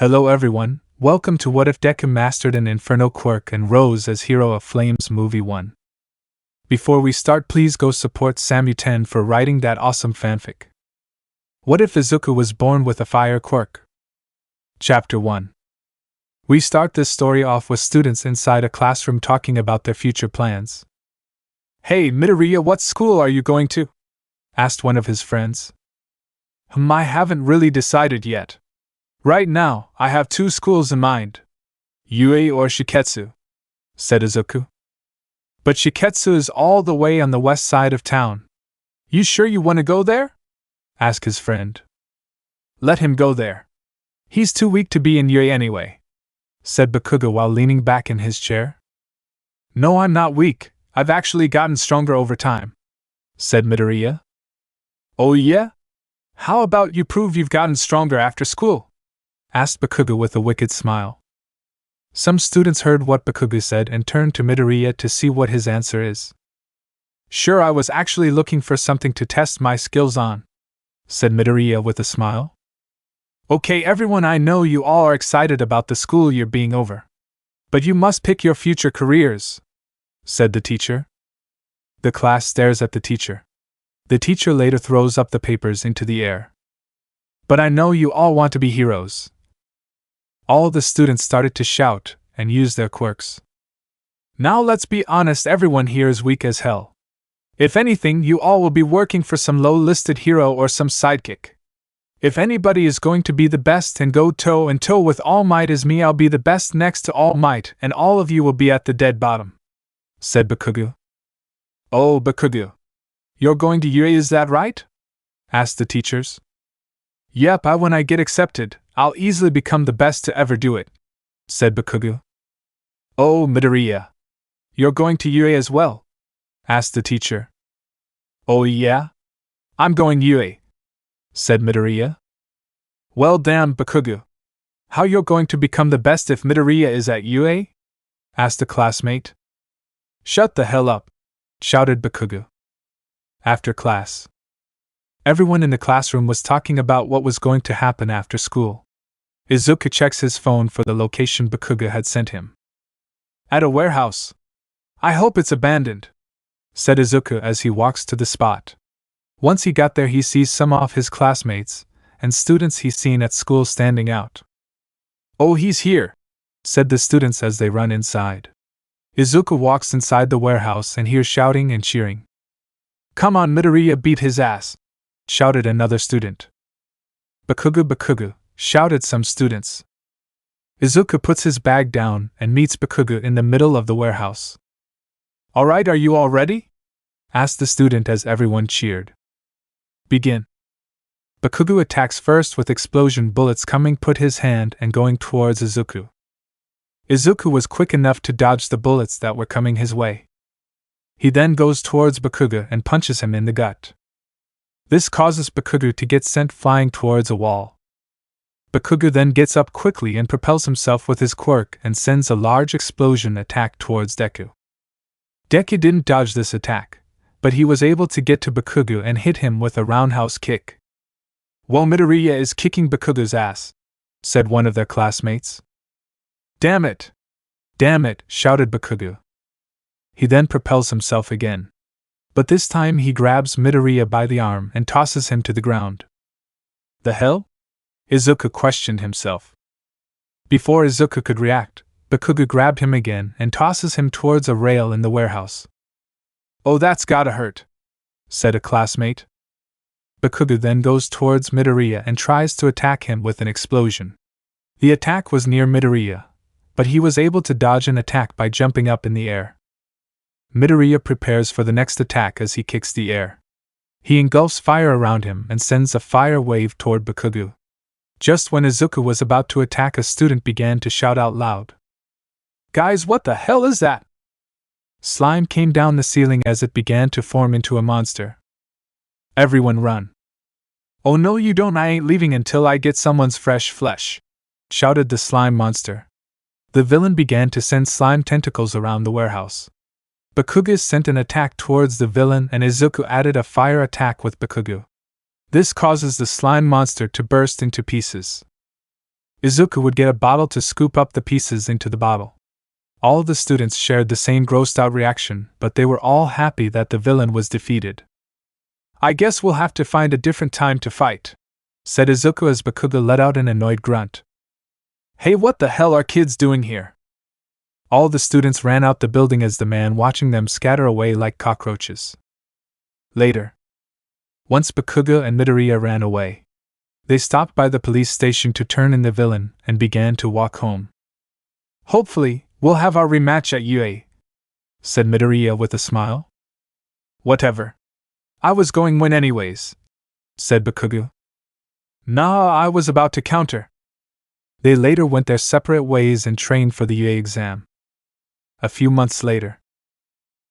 Hello everyone, welcome to What If Deku mastered an Inferno Quirk and rose as Hero of Flames Movie 1. Before we start, please go support Samu10 for writing that awesome fanfic. What if Izuku was born with a fire quirk? Chapter 1. We start this story off with students inside a classroom talking about their future plans. Hey Midoriya, what school are you going to? Asked one of his friends. I haven't really decided yet. Right now, I have two schools in mind. UA or Shiketsu, said Izuku. But Shiketsu is all the way on the west side of town. You sure you want to go there? Asked his friend. Let him go there. He's too weak to be in UA anyway, said Bakugo while leaning back in his chair. No, I'm not weak. I've actually gotten stronger over time, said Midoriya. Oh yeah? How about you prove you've gotten stronger after school? Asked Bakugo with a wicked smile. Some students heard what Bakugo said and turned to Midoriya to see what his answer is. Sure, I was actually looking for something to test my skills on, said Midoriya with a smile. Okay everyone, I know you all are excited about the school year being over. But you must pick your future careers, said the teacher. The class stares at the teacher. The teacher later throws up the papers into the air. But I know you all want to be heroes. All the students started to shout and use their quirks. Now let's be honest, everyone here is weak as hell. If anything, you all will be working for some low-listed hero or some sidekick. If anybody is going to be the best and go toe and toe with All Might as me, I'll be the best next to All Might, and all of you will be at the dead bottom, said Bakugo. Oh, Bakugo. You're going to UA, is that right? Asked the teachers. Yep, when I get accepted, I'll easily become the best to ever do it, said Bakugo. Oh, Midoriya. You're going to UA as well? Asked the teacher. Oh yeah? I'm going UA, said Midoriya. Well damn, Bakugo. How you're going to become the best if Midoriya is at UA? Asked a classmate. Shut the hell up, shouted Bakugo. After class. Everyone in the classroom was talking about what was going to happen after school. Izuku checks his phone for the location Bakugo had sent him. At a warehouse. I hope it's abandoned, said Izuku as he walks to the spot. Once he got there, he sees some of his classmates and students he's seen at school standing out. Oh, he's here, said the students as they run inside. Izuku walks inside the warehouse and hears shouting and cheering. Come on, Midoriya, beat his ass, shouted another student. Bakugo, shouted some students. Izuku puts his bag down and meets Bakugo in the middle of the warehouse. Alright, are you all ready? Asked the student as everyone cheered. Begin. Bakugo attacks first with explosion bullets coming, put his hand and going towards Izuku. Izuku was quick enough to dodge the bullets that were coming his way. He then goes towards Bakugo and punches him in the gut. This causes Bakugo to get sent flying towards a wall. Bakugo then gets up quickly and propels himself with his quirk and sends a large explosion attack towards Deku. Deku didn't dodge this attack, but he was able to get to Bakugo and hit him with a roundhouse kick. Whoa, Midoriya is kicking Bakugo's ass, said one of their classmates. Damn it, shouted Bakugo. He then propels himself again. But this time he grabs Midoriya by the arm and tosses him to the ground. The hell? Izuku questioned himself. Before Izuku could react, Bakugo grabbed him again and tosses him towards a rail in the warehouse. Oh, that's gotta hurt, said a classmate. Bakugo then goes towards Midoriya and tries to attack him with an explosion. The attack was near Midoriya, but he was able to dodge an attack by jumping up in the air. Midoriya prepares for the next attack as he kicks the air. He engulfs fire around him and sends a fire wave toward Bakugo. Just when Izuku was about to attack, a student began to shout out loud. Guys, what the hell is that? Slime came down the ceiling as it began to form into a monster. Everyone run. Oh no you don't, I ain't leaving until I get someone's fresh flesh, shouted the slime monster. The villain began to send slime tentacles around the warehouse. Bakugo sent an attack towards the villain and Izuku added a fire attack with Bakugo. This causes the slime monster to burst into pieces. Izuku would get a bottle to scoop up the pieces into the bottle. All the students shared the same grossed out reaction, but they were all happy that the villain was defeated. I guess we'll have to find a different time to fight, said Izuku as Bakugo let out an annoyed grunt. Hey, what the hell are kids doing here? All the students ran out the building as the man watching them scatter away like cockroaches. Later, once Bakugo and Midoriya ran away, they stopped by the police station to turn in the villain and began to walk home. Hopefully, we'll have our rematch at UA, said Midoriya with a smile. Whatever. I was going win anyways, said Bakugo. Nah, I was about to counter. They later went their separate ways and trained for the UA exam. A few months later.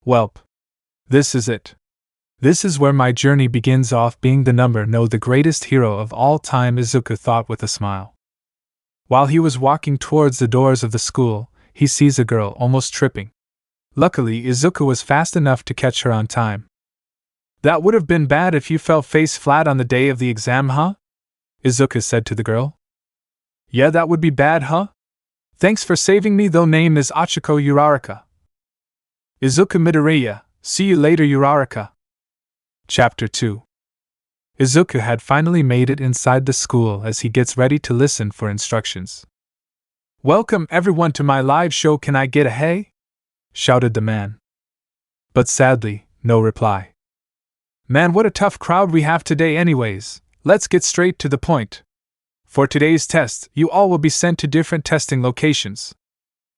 Welp. This is it. This is where my journey begins off being the greatest hero of all time, Izuku thought with a smile. While he was walking towards the doors of the school, he sees a girl almost tripping. Luckily, Izuku was fast enough to catch her on time. That would have been bad if you fell face flat on the day of the exam, huh? Izuku said to the girl. Yeah, that would be bad, huh? Thanks for saving me, though. Name is Ochaco Uraraka. Izuku Midoriya, see you later, Uraraka. Chapter 2. Izuku had finally made it inside the school as he gets ready to listen for instructions. Welcome everyone to my live show, can I get a hey? Shouted the man. But sadly, no reply. Man, what a tough crowd we have today anyways. Let's get straight to the point. For today's test, you all will be sent to different testing locations.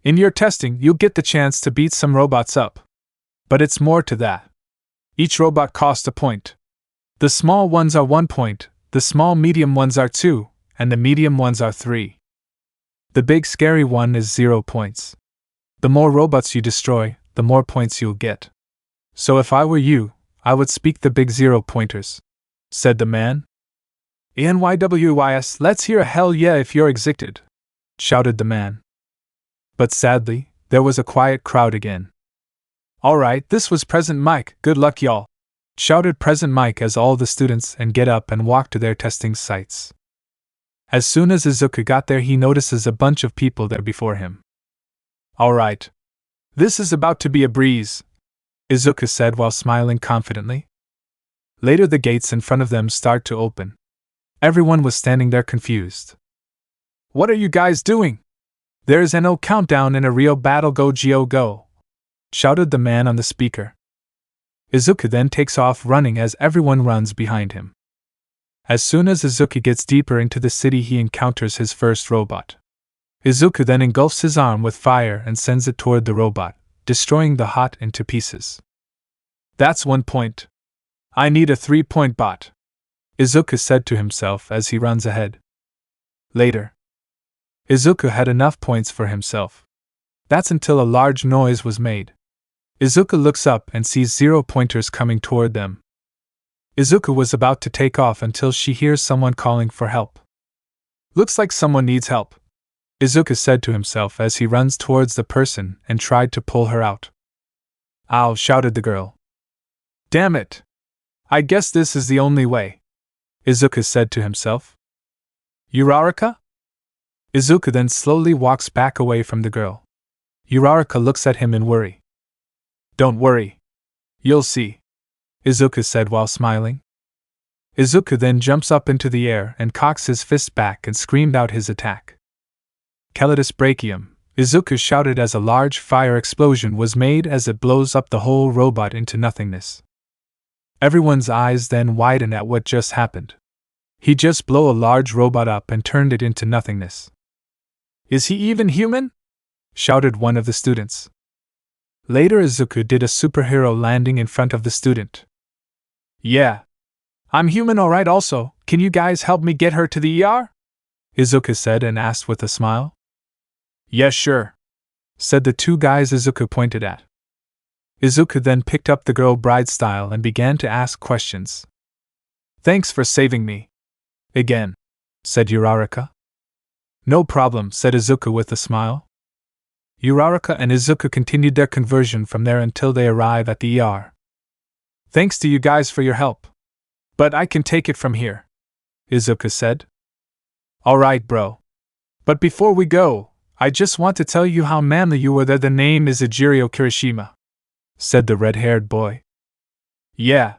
In your testing, you'll get the chance to beat some robots up. But it's more to that. Each robot costs a point. The small ones are 1 point, the small medium ones are 2, and the medium ones are 3. The big scary one is 0 points. The more robots you destroy, the more points you'll get. So if I were you, I would speak the big 0-pointers, said the man. NYWYS, let's hear a hell yeah if you're excited, shouted the man. But sadly, there was a quiet crowd again. Alright, this was Present Mike, good luck y'all, shouted Present Mike as all the students and get up and walk to their testing sites. As soon as Izuku got there, he notices a bunch of people there before him. Alright. This is about to be a breeze, Izuku said while smiling confidently. Later the gates in front of them start to open. Everyone was standing there confused. What are you guys doing? There's no countdown in a real battle, go Geo go, shouted the man on the speaker. Izuku then takes off running as everyone runs behind him. As soon as Izuku gets deeper into the city, he encounters his first robot. Izuku then engulfs his arm with fire and sends it toward the robot, destroying the hot into pieces. That's 1 point. I need a 3-point bot, Izuku said to himself as he runs ahead. Later, Izuku had enough points for himself. That's until a large noise was made. Izuku looks up and sees 0-pointers coming toward them. Izuku was about to take off until she hears someone calling for help. Looks like someone needs help, Izuku said to himself as he runs towards the person and tried to pull her out. Ow, shouted the girl. Damn it! I guess this is the only way, Izuku said to himself. Uraraka? Izuku then slowly walks back away from the girl. Uraraka looks at him in worry. Don't worry. You'll see, Izuku said while smiling. Izuku then jumps up into the air and cocks his fist back and screamed out his attack. Celitus Brachium, Izuku shouted as a large fire explosion was made as it blows up the whole robot into nothingness. Everyone's eyes then widen at what just happened. He just blew a large robot up and turned it into nothingness. Is he even human? Shouted one of the students. Later Izuku did a superhero landing in front of the student. Yeah. I'm human alright also, can you guys help me get her to the ER? Izuku said and asked with a smile. Yeah, sure, said the 2 guys Izuku pointed at. Izuku then picked up the girl bride style and began to ask questions. Thanks for saving me. Again, said Uraraka. No problem, said Izuku with a smile. Uraraka and Izuku continued their conversion from there until they arrive at the ER. Thanks to you guys for your help. But I can take it from here, Izuku said. Alright, bro. But before we go, I just want to tell you how manly you were there. The name is Ejiro Kirishima, said the red-haired boy. Yeah.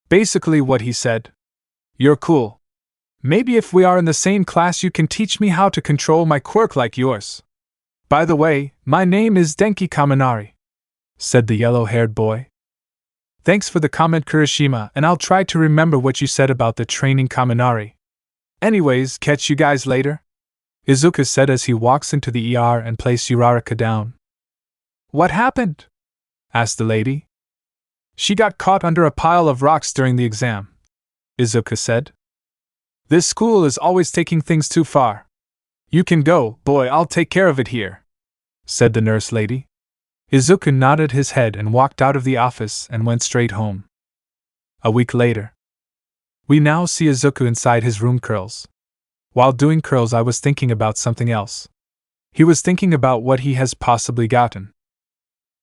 Basically what he said. You're cool. Maybe if we are in the same class you can teach me how to control my quirk like yours. By the way, my name is Denki Kaminari, said the yellow-haired boy. Thanks for the comment, Kirishima, and I'll try to remember what you said about the training Kaminari. Anyways, catch you guys later, Izuku said as he walks into the ER and placed Uraraka down. What happened? Asked the lady. She got caught under a pile of rocks during the exam, Izuku said. This school is always taking things too far. You can go, boy, I'll take care of it here, said the nurse lady. Izuku nodded his head and walked out of the office and went straight home. A week later. We now see Izuku inside his room curls. While doing curls I was thinking about something else. He was thinking about what he has possibly gotten.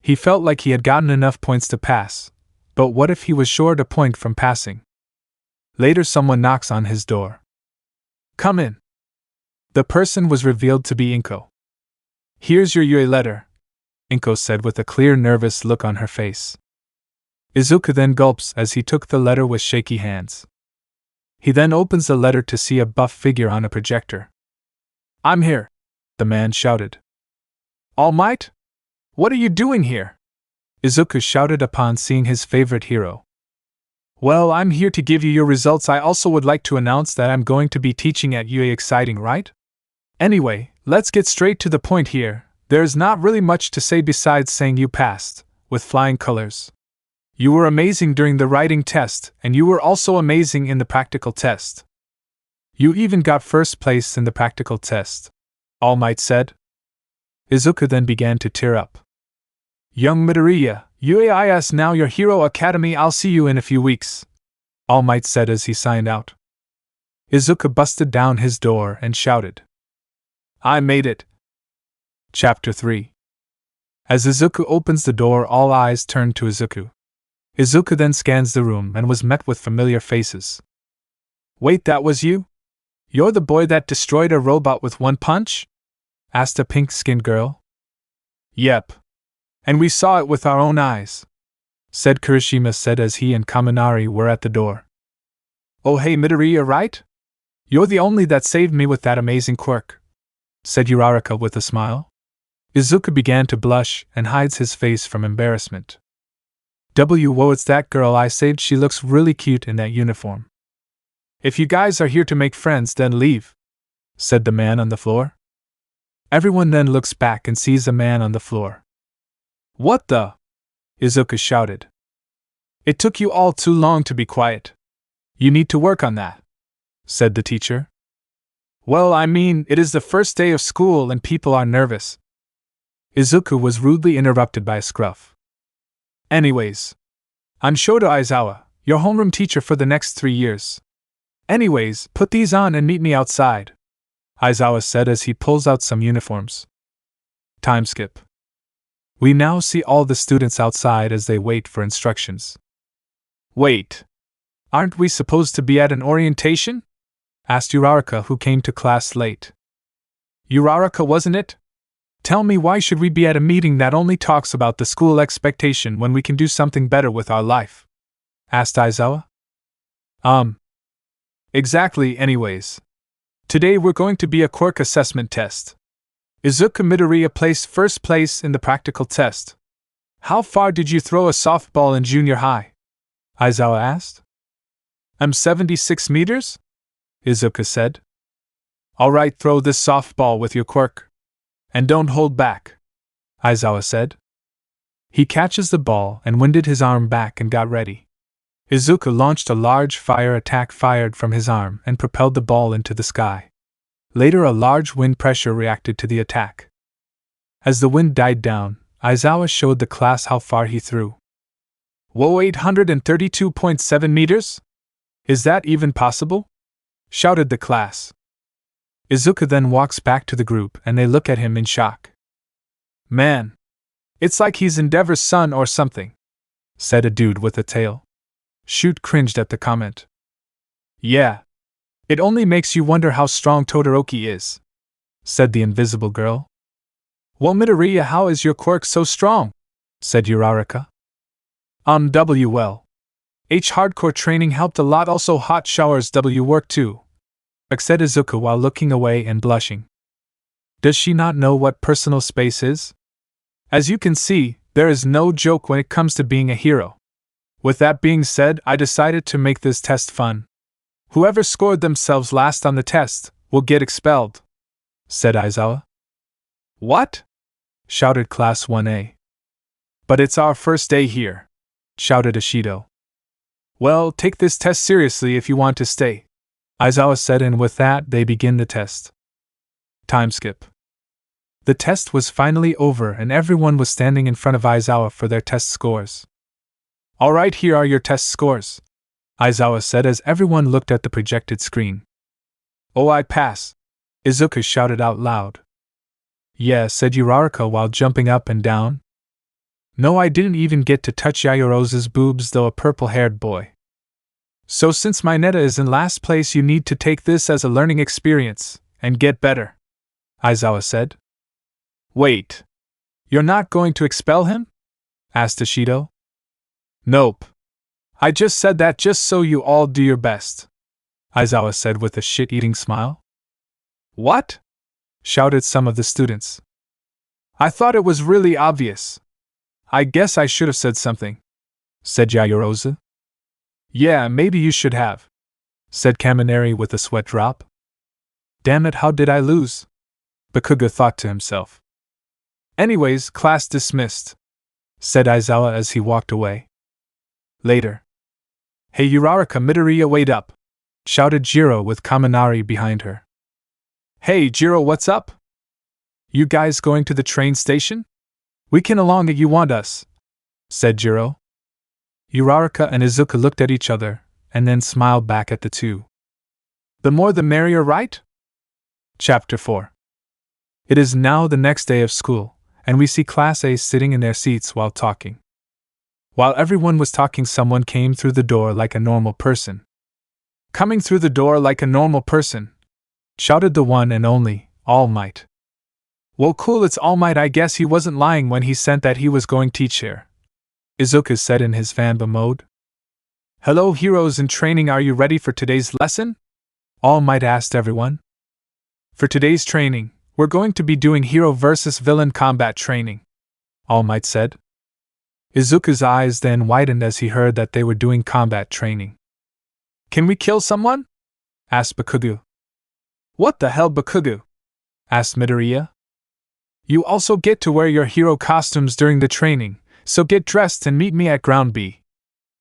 He felt like he had gotten enough points to pass, but what if he was short a point from passing? Later someone knocks on his door. Come in. The person was revealed to be Inko. Here's your UE letter, Inko said with a clear nervous look on her face. Izuku then gulps as he took the letter with shaky hands. He then opens the letter to see a buff figure on a projector. I'm here, the man shouted. Almight? What are you doing here? Izuku shouted upon seeing his favorite hero. Well, I'm here to give you your results. I also would like to announce that I'm going to be teaching at UE. Exciting, right? Anyway, let's get straight to the point here. There's not really much to say besides saying you passed, with flying colors. You were amazing during the writing test, and you were also amazing in the practical test. You even got first place in the practical test, Almight said. Izuku then began to tear up. Young Midoriya, UAIS now your Hero Academy. I'll see you in a few weeks, Almight said as he signed out. Izuku busted down his door and shouted. I made it. Chapter 3. As Izuku opens the door, all eyes turn to Izuku. Izuku then scans the room and was met with familiar faces. Wait, that was you? You're the boy that destroyed a robot with one punch? Asked a pink-skinned girl. Yep. And we saw it with our own eyes, said Kirishima said as he and Kaminari were at the door. Oh hey Midoriya, right? You're the only that saved me with that amazing quirk, said Uraraka with a smile. Izuku began to blush and hides his face from embarrassment. Whoa, it's that girl I saved. She looks really cute in that uniform. If you guys are here to make friends, then leave, said the man on the floor. Everyone then looks back and sees a man on the floor. What the? Izuku shouted. It took you all too long to be quiet. You need to work on that, said the teacher. Well, I mean, it is the first day of school and people are nervous. Izuku was rudely interrupted by a scruff. Anyways, I'm Shoto Aizawa, your homeroom teacher for the next 3 years. Anyways, put these on and meet me outside, Aizawa said as he pulls out some uniforms. Time skip. We now see all the students outside as they wait for instructions. Wait. Aren't we supposed to be at an orientation? Asked Uraraka, who came to class late. Uraraka, wasn't it? Tell me, why should we be at a meeting that only talks about the school expectation when we can do something better with our life? Asked Aizawa. Exactly. Anyways. Today we're going to be a quirk assessment test. Izuku Midoriya placed first place in the practical test. How far did you throw a softball in junior high? Aizawa asked. 76 meters? Izuku said. Alright, throw this softball with your quirk. And don't hold back, Aizawa said. He catches the ball and winded his arm back and got ready. Izuku launched a large fire attack fired from his arm and propelled the ball into the sky. Later a large wind pressure reacted to the attack. As the wind died down, Aizawa showed the class how far he threw. Whoa, 832.7 meters? Is that even possible? Shouted the class. Izuku then walks back to the group and they look at him in shock. Man, it's like he's Endeavor's son or something, said a dude with a tail. Shoot cringed at the comment. Yeah. It only makes you wonder how strong Todoroki is, said the invisible girl. Well, Midoriya, how is your quirk so strong? Said Uraraka. Well. Hardcore training helped a lot, also hot showers work too, said Izuku while looking away and blushing. Does she not know what personal space is? As you can see, there is no joke when it comes to being a hero. With that being said, I decided to make this test fun. Whoever scored themselves last on the test will get expelled, said Aizawa. What? Shouted Class 1A. But it's our first day here, shouted Ishido. Well, take this test seriously if you want to stay, Aizawa said, and with that they begin the test. Time skip. The test was finally over and everyone was standing in front of Aizawa for their test scores. Alright, here are your test scores, Aizawa said as everyone looked at the projected screen. Oh, I pass, Izuku shouted out loud. Yeah, said Uraraka while jumping up and down. No, I didn't even get to touch Yayorozu's boobs, though, a purple-haired boy. So since my Neta is in last place, you need to take this as a learning experience and get better, Aizawa said. Wait. You're not going to expel him? Asked Ishido. Nope. I just said that just so you all do your best, Aizawa said with a shit-eating smile. What? Shouted some of the students. I thought it was really obvious. I guess I should have said something, said Yayorozu. Yeah, maybe you should have, said Kaminari with a sweat drop. Damn it, how did I lose? Bakugo thought to himself. Anyways, class dismissed, said Aizawa as he walked away. Later. Hey Uraraka, Midoriya, wait up, shouted Jiro with Kaminari behind her. Hey Jiro, what's up? You guys going to the train station? We can along if you want us, said Jiro. Uraraka and Izuku looked at each other, and then smiled back at the two. The more the merrier, right? Chapter 4. It is now the next day of school, and we see Class A sitting in their seats while talking. While everyone was talking, someone came through the door like a normal person. Coming through the door like a normal person, shouted the one and only Almight. Well, cool, it's Almight. I guess he wasn't lying when he said that he was going to teach here, Izuku said in his fanboy mode. Hello heroes in training, are you ready for today's lesson? Almight asked everyone. For today's training, we're going to be doing hero versus villain combat training, Almight said. Izuku's eyes then widened as he heard that they were doing combat training. Can we kill someone? Asked Bakugo. What the hell, Bakugo? Asked Midoriya. You also get to wear your hero costumes during the training, so get dressed and meet me at Ground B,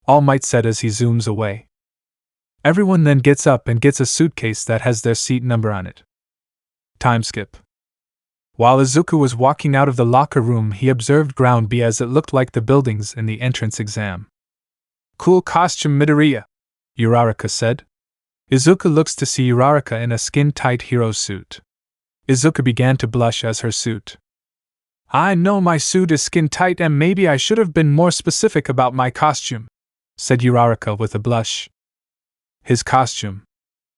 Almight said as he zooms away. Everyone then gets up and gets a suitcase that has their seat number on it. Time skip. While Izuku was walking out of the locker room, he observed Ground B as it looked like the buildings in the entrance exam. Cool costume, Midoriya, Uraraka said. Izuku looks to see Uraraka in a skin-tight hero suit. Izuku began to blush as her suit. I know my suit is skin-tight and maybe I should have been more specific about my costume, said Uraraka with a blush. His costume.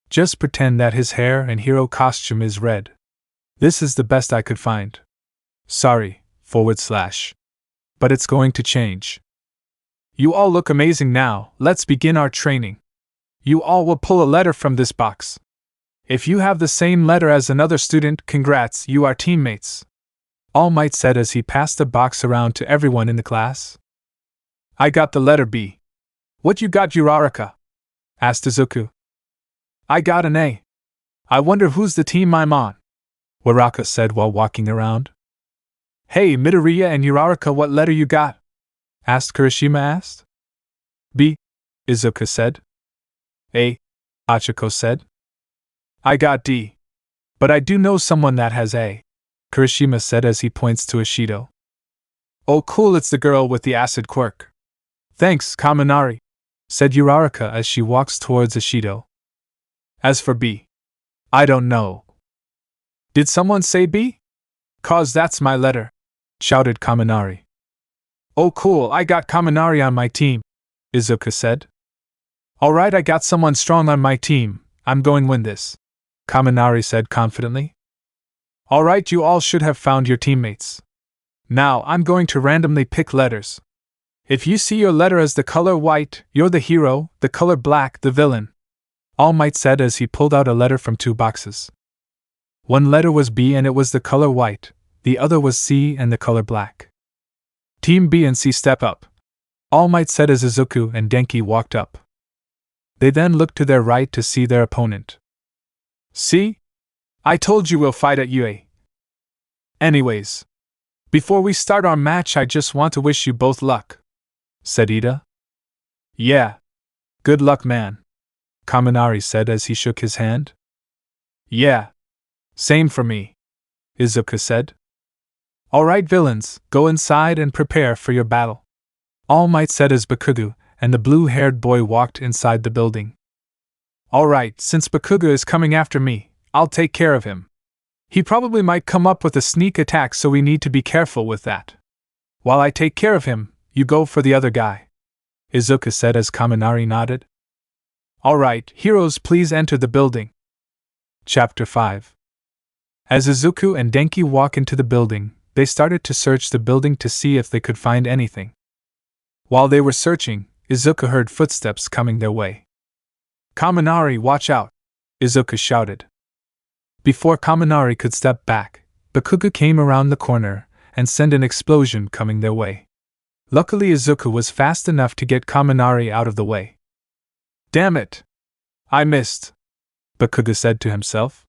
Just pretend that his hair and hero costume is red. This is the best I could find. Sorry, / but it's going to change. You all look amazing now, let's begin our training. You all will pull a letter from this box. If you have the same letter as another student, congrats, you are teammates, Almight said as he passed the box around to everyone in the class. I got the letter B. What you got, Uraraka? Asked Izuku. I got an A. I wonder who's the team I'm on, Uraraka said while walking around. Hey, Midoriya and Uraraka, what letter you got? Asked Kirishima asked. B, Izuku said. A, Ochaco said. I got D. But I do know someone that has A, Kirishima said as he points to Ishido. Oh cool, it's the girl with the acid quirk. Thanks, Kaminari, said Uraraka as she walks towards Ishido. As for B, I don't know. Did someone say B? 'Cause that's my letter, shouted Kaminari. Oh cool, I got Kaminari on my team, Izuku said. Alright, I got someone strong on my team, I'm going to win this, Kaminari said confidently. Alright, you all should have found your teammates. Now, I'm going to randomly pick letters. If you see your letter as the color white, you're the hero, the color black, the villain. Almight said as he pulled out a letter from 2 boxes. One letter was B and it was the color white, the other was C and the color black. Team B and C step up. Almight said as Izuku and Denki walked up. They then looked to their right to see their opponent. See? I told you we'll fight at UA. Anyways, before we start our match, I just want to wish you both luck, said Ida. Yeah. Good luck, man, Kaminari said as he shook his hand. Yeah. Same for me, Izuku said. Alright, villains, go inside and prepare for your battle, Almight said as Bakugo and the blue-haired boy walked inside the building. Alright, since Bakugo is coming after me, I'll take care of him. He probably might come up with a sneak attack, so we need to be careful with that. While I take care of him, you go for the other guy, Izuku said as Kaminari nodded. Alright, heroes, please enter the building. Chapter 5. As Izuku and Denki walk into the building, they started to search the building to see if they could find anything. While they were searching, Izuku heard footsteps coming their way. Kaminari, watch out! Izuku shouted. Before Kaminari could step back, Bakugo came around the corner and sent an explosion coming their way. Luckily, Izuku was fast enough to get Kaminari out of the way. Damn it! I missed, Bakugo said to himself.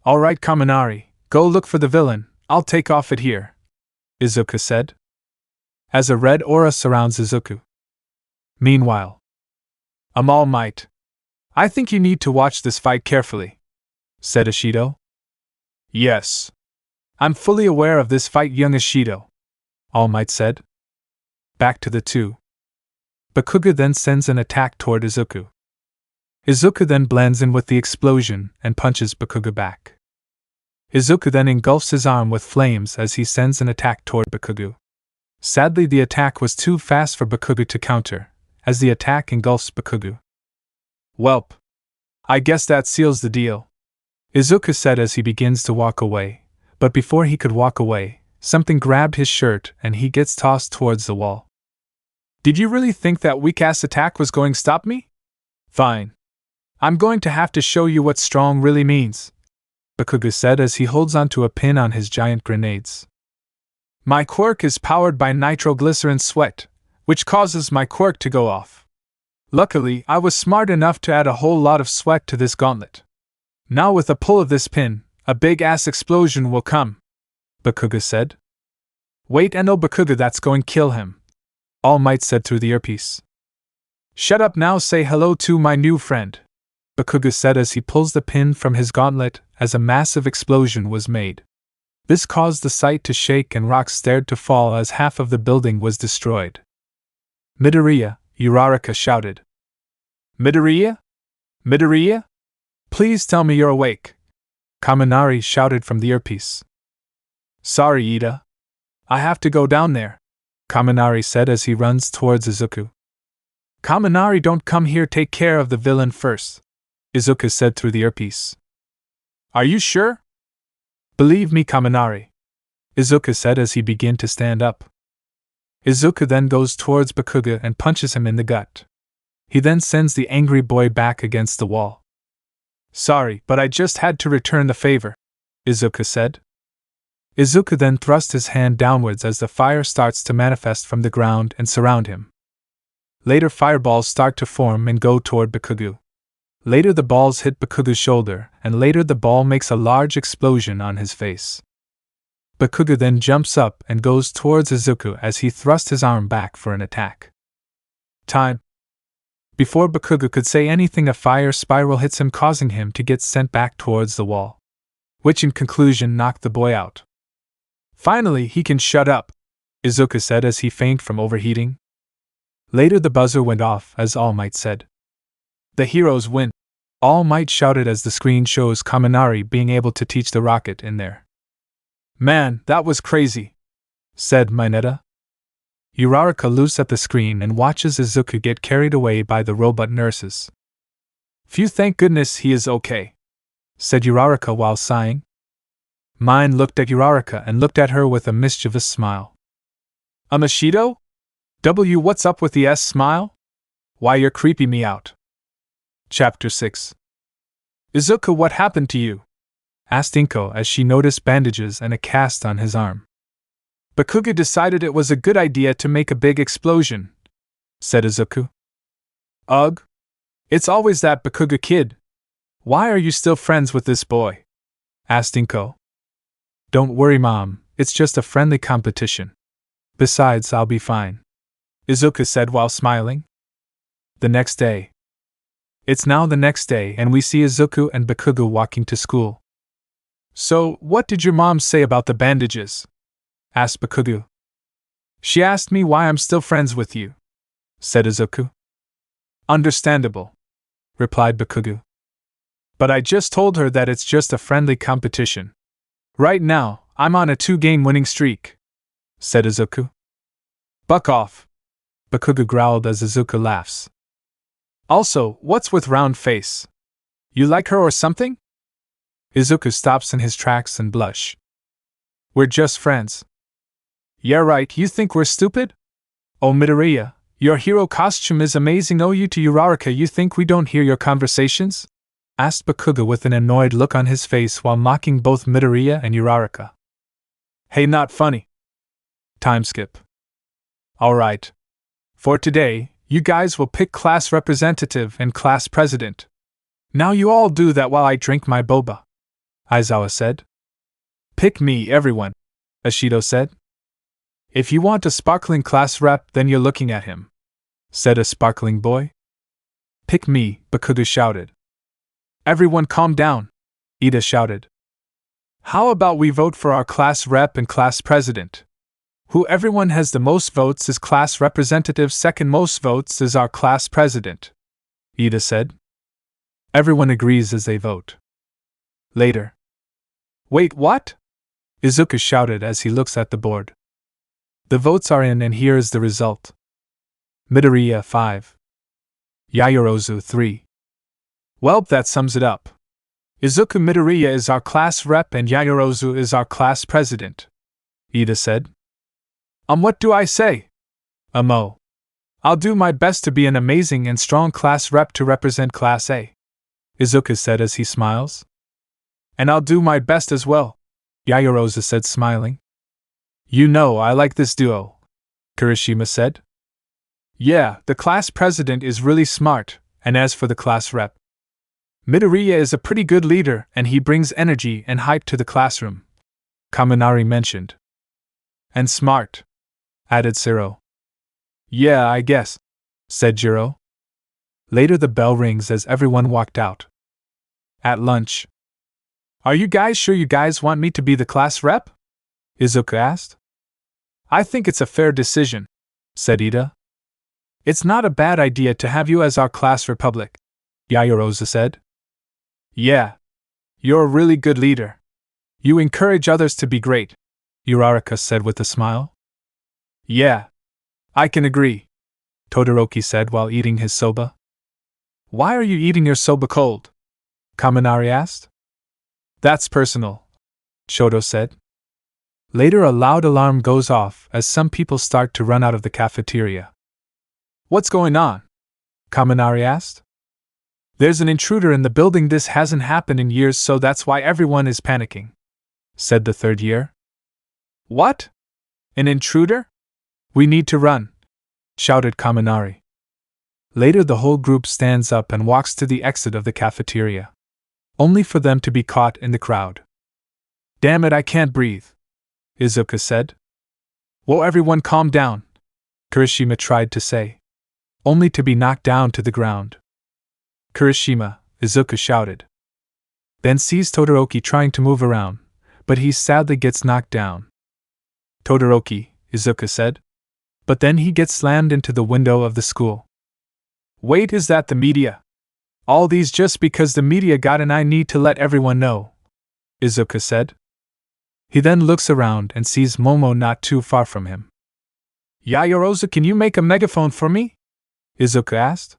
Alright, Kaminari, go look for the villain, I'll take off it here, Izuku said, as a red aura surrounds Izuku. Meanwhile, All Might. I think you need to watch this fight carefully, said Ishido. Yes. I'm fully aware of this fight, young Ishido, All Might said. Back to the two. Bakugo then sends an attack toward Izuku. Izuku then blends in with the explosion and punches Bakugo back. Izuku then engulfs his arm with flames as he sends an attack toward Bakugo. Sadly, the attack was too fast for Bakugo to counter, as the attack engulfs Bakugo. Welp. I guess that seals the deal, Izuku said as he begins to walk away, but before he could walk away, something grabbed his shirt and he gets tossed towards the wall. Did you really think that weak-ass attack was going to stop me? Fine. I'm going to have to show you what strong really means, Bakugo said as he holds onto a pin on his giant grenades. My quirk is powered by nitroglycerin sweat, which causes my quirk to go off. Luckily, I was smart enough to add a whole lot of sweat to this gauntlet. Now with a pull of this pin, a big-ass explosion will come, Bakugo said. Wait, and no, Bakugo, that's going to kill him, All Might said through the earpiece. Shut up now, say hello to my new friend, Bakugo said as he pulls the pin from his gauntlet as a massive explosion was made. This caused the site to shake and rocks started to fall as half of the building was destroyed. Midoriya, Uraraka shouted. Midoriya? Midoriya? Please tell me you're awake, Kaminari shouted from the earpiece. Sorry, Ida. I have to go down there, Kaminari said as he runs towards Izuku. Kaminari, don't come here, take care of the villain first, Izuku said through the earpiece. Are you sure? Believe me, Kaminari, Izuku said as he began to stand up. Izuku then goes towards Bakugo and punches him in the gut. He then sends the angry boy back against the wall. Sorry, but I just had to return the favor, Izuku said. Izuku then thrust his hand downwards as the fire starts to manifest from the ground and surround him. Later, fireballs start to form and go toward Bakugo. Later, the balls hit Bakugo's shoulder, and later the ball makes a large explosion on his face. Bakugo then jumps up and goes towards Izuku as he thrusts his arm back for an attack. Time. Before Bakugo could say anything, a fire spiral hits him, causing him to get sent back towards the wall, which in conclusion knocked the boy out. Finally, he can shut up, Izuku said as he fainted from overheating. Later, the buzzer went off as All Might said. The heroes win, All Might shouted as the screen shows Kaminari being able to teach the rocket in there. Man, that was crazy, said Mineta. Uraraka looks at the screen and watches Izuku get carried away by the robot nurses. Phew, thank goodness he is okay, said Uraraka while sighing. Mine looked at Uraraka and looked at her with a mischievous smile. A Mashido? What's up with the S smile? Why, you're creeping me out. Chapter 6. Izuku, what happened to you? Asked Inko as she noticed bandages and a cast on his arm. Bakugo decided it was a good idea to make a big explosion, said Izuku. Ugh. It's always that Bakugo kid. Why are you still friends with this boy? Asked Inko. Don't worry, Mom, it's just a friendly competition. Besides, I'll be fine, Izuku said while smiling. The next day. It's now the next day and we see Izuku and Bakugo walking to school. So, what did your mom say about the bandages? Asked Bakugo. She asked me why I'm still friends with you, said Izuku. Understandable, replied Bakugo. But I just told her that it's just a friendly competition. Right now, I'm on a 2-game winning streak, said Izuku. Buck off, Bakugo growled as Izuku laughs. Also, what's with round face? You like her or something? Izuku stops in his tracks and blush. We're just friends. Yeah, right, you think we're stupid? Oh, Midoriya, your hero costume is amazing. Oh, you to Uraraka, you think we don't hear your conversations? Asked Bakugo with an annoyed look on his face while mocking both Midoriya and Uraraka. Hey, not funny. Time skip. Alright. For today, you guys will pick class representative and class president. Now you all do that while I drink my boba, Aizawa said. Pick me, everyone, Ashido said. If you want a sparkling class rep, then you're looking at him, said a sparkling boy. Pick me, Bakugo shouted. Everyone calm down, Ida shouted. How about we vote for our class rep and class president? Who everyone has the most votes is class representative, second most votes is our class president, Ida said. Everyone agrees as they vote. Later. Wait, what? Izuku shouted as he looks at the board. The votes are in and here is the result. Midoriya 5. Yaoyorozu 3. Well, that sums it up. Izuku Midoriya is our class rep and Yaoyorozu is our class president, Ida said. What do I say? Oh. I'll do my best to be an amazing and strong class rep to represent Class A, Izuku said as he smiles. And I'll do my best as well, Yaoyorozu said smiling. You know I like this duo, Kirishima said. Yeah, the class president is really smart, and as for the class rep, Midoriya is a pretty good leader and he brings energy and hype to the classroom, Kaminari mentioned. And smart, added Zero. Yeah, I guess, said Jiro. Later the bell rings as everyone walked out. At lunch. Are you guys sure you guys want me to be the class rep? Izuku asked. I think it's a fair decision, said Ida. It's not a bad idea to have you as our class republic, Yaoyorozu said. Yeah. You're a really good leader. You encourage others to be great, Uraraka said with a smile. Yeah. I can agree, Todoroki said while eating his soba. Why are you eating your soba cold? Kaminari asked. That's personal, Shoto said. Later a loud alarm goes off as some people start to run out of the cafeteria. What's going on? Kaminari asked. There's an intruder in the building. This hasn't happened in years, so that's why everyone is panicking, said the third year. What? An intruder? We need to run, shouted Kaminari. Later the whole group stands up and walks to the exit of the cafeteria, only for them to be caught in the crowd. Damn it, I can't breathe, Izuku said. Whoa, everyone calm down, Kirishima tried to say, only to be knocked down to the ground. Kirishima, Izuku shouted. Then sees Todoroki trying to move around, but he sadly gets knocked down. Todoroki, Izuku said. But then he gets slammed into the window of the school. Wait, is that the media? All these just because the media got in. I need to let everyone know, Izuku said. He then looks around and sees Momo not too far from him. Yaoyorozu, can you make a megaphone for me? Izuku asked.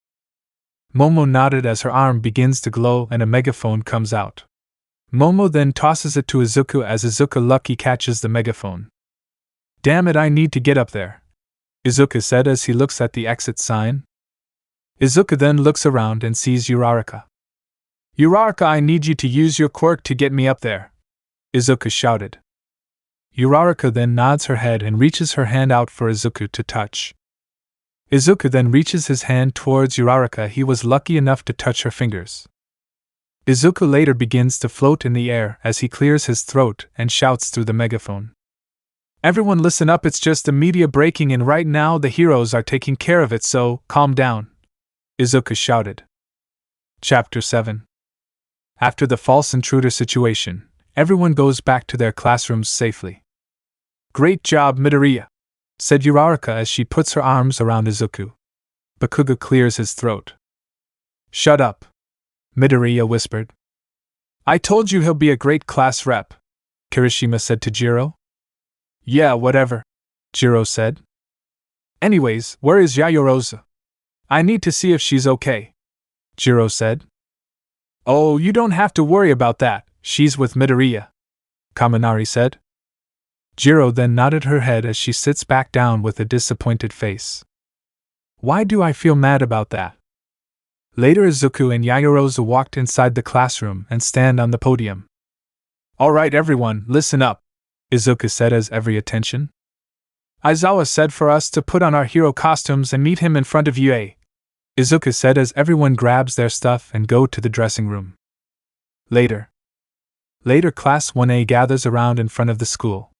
Momo nodded as her arm begins to glow and a megaphone comes out. Momo then tosses it to Izuku as Izuku lucky catches the megaphone. Damn it, I need to get up there, Izuku said as he looks at the exit sign. Izuku then looks around and sees Uraraka. Uraraka, I need you to use your quirk to get me up there, Izuku shouted. Uraraka then nods her head and reaches her hand out for Izuku to touch. Izuku then reaches his hand towards Uraraka. He was lucky enough to touch her fingers. Izuku later begins to float in the air as he clears his throat and shouts through the megaphone. Everyone listen up, it's just the media breaking in right now, the heroes are taking care of it, so calm down, Izuku shouted. Chapter 7. After the false intruder situation, everyone goes back to their classrooms safely. Great job, Midoriya, said Uraraka as she puts her arms around Izuku. Bakugo clears his throat. Shut up, Midoriya whispered. I told you he'll be a great class rep, Kirishima said to Jiro. Yeah, whatever, Jiro said. Anyways, where is Yaoyorozu? I need to see if she's okay, Jiro said. Oh, you don't have to worry about that, she's with Midoriya, Kaminari said. Jiro then nodded her head as she sits back down with a disappointed face. Why do I feel mad about that? Later Izuku and Yaoyorozu walked inside the classroom and stand on the podium. Alright everyone, listen up, Izuku said as every attention. Aizawa said for us to put on our hero costumes and meet him in front of UA, Izuku said as everyone grabs their stuff and go to the dressing room. Later, Class 1A gathers around in front of the school.